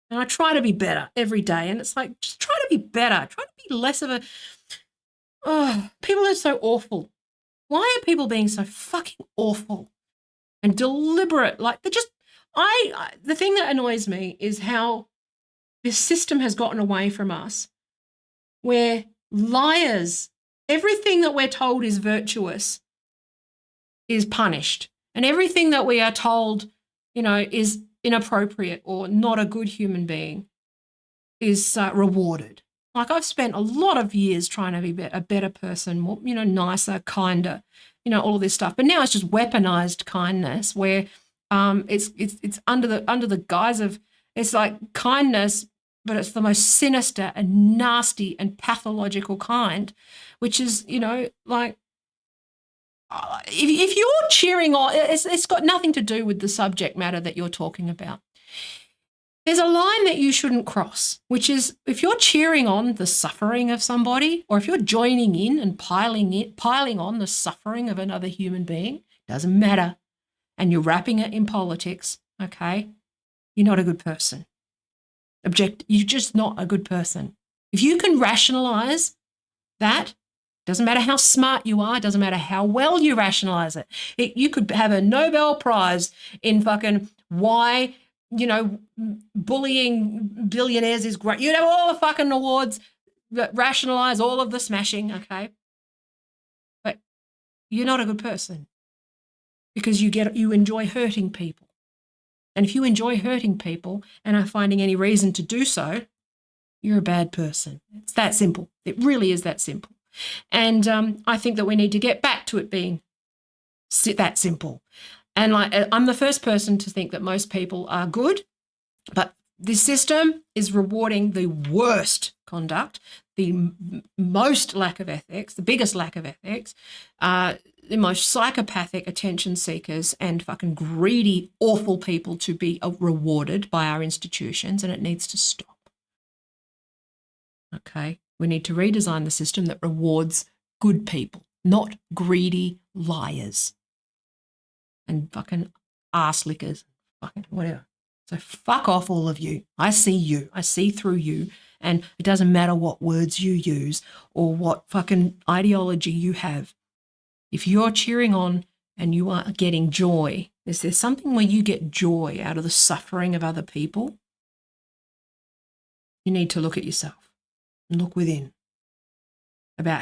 and I try to be better every day. And it's like, just try to be better. Try to be less of people are so awful. Why are people being so fucking awful and deliberate? Like they're just, the thing that annoys me is how this system has gotten away from us, where liars, everything that we're told is virtuous is punished, and everything that we are told, you know, is inappropriate or not a good human being is rewarded. Like I've spent a lot of years trying to be a better person, more, you know, nicer, kinder, you know, all of this stuff. But now it's just weaponized kindness, where it's under the guise of, it's like kindness, but it's the most sinister and nasty and pathological kind, which is, you know, like if you're cheering on, it's got nothing to do with the subject matter that you're talking about. There's a line that you shouldn't cross, which is if you're cheering on the suffering of somebody, or if you're joining in and piling on the suffering of another human being, doesn't matter, and you're wrapping it in politics, okay, you're not a good person. You're just not a good person. If you can rationalize that, doesn't matter how smart you are, doesn't matter how well you rationalize it. You could have a Nobel Prize in fucking why, you know, bullying billionaires is great. You'd have all the fucking awards that rationalize all of the smashing, okay? But you're not a good person because you enjoy hurting people. And if you enjoy hurting people and are finding any reason to do so, you're a bad person. It's that simple. It really is that simple. And I think that we need to get back to it being that simple. And like, I'm the first person to think that most people are good, but this system is rewarding the worst conduct, the most lack of ethics, the biggest lack of ethics, the most psychopathic attention seekers and fucking greedy, awful people to be rewarded by our institutions, and it needs to stop. Okay? We need to redesign the system that rewards good people, not greedy liars and fucking arse lickers, fucking whatever. So fuck off, all of you. I see you. I see through you. And it doesn't matter what words you use or what fucking ideology you have. If you're cheering on and you are getting joy, is there something where you get joy out of the suffering of other people? You need to look at yourself and look within about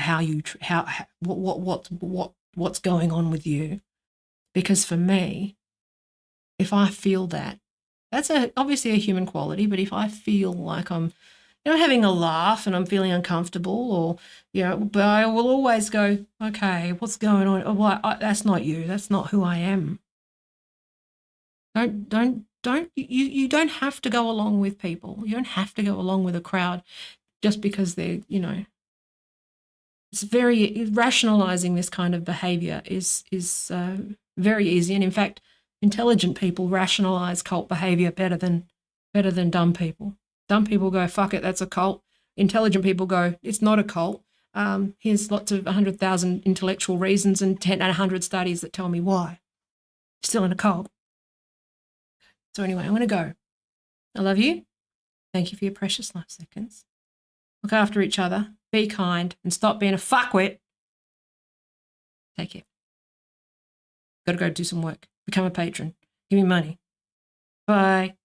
what's going on with you. Because for me, if I feel that, that's obviously a human quality, but if I feel like I'm having a laugh and I'm feeling uncomfortable, or but I will always go, okay, what's going on? Oh, that's not you. That's not who I am. You don't have to go along with people. You don't have to go along with a crowd just because they're, it's very rationalizing this kind of behavior is very easy. And in fact, intelligent people rationalize cult behavior better than dumb people. Dumb people go, fuck it, that's a cult. Intelligent people go, it's not a cult. Here's lots of 100,000 intellectual reasons and 100 studies that tell me why. Still in a cult. So anyway, I'm going to go. I love you. Thank you for your precious life seconds. Look after each other. Be kind and stop being a fuckwit. Take care. Got to go do some work. Become a patron. Give me money. Bye.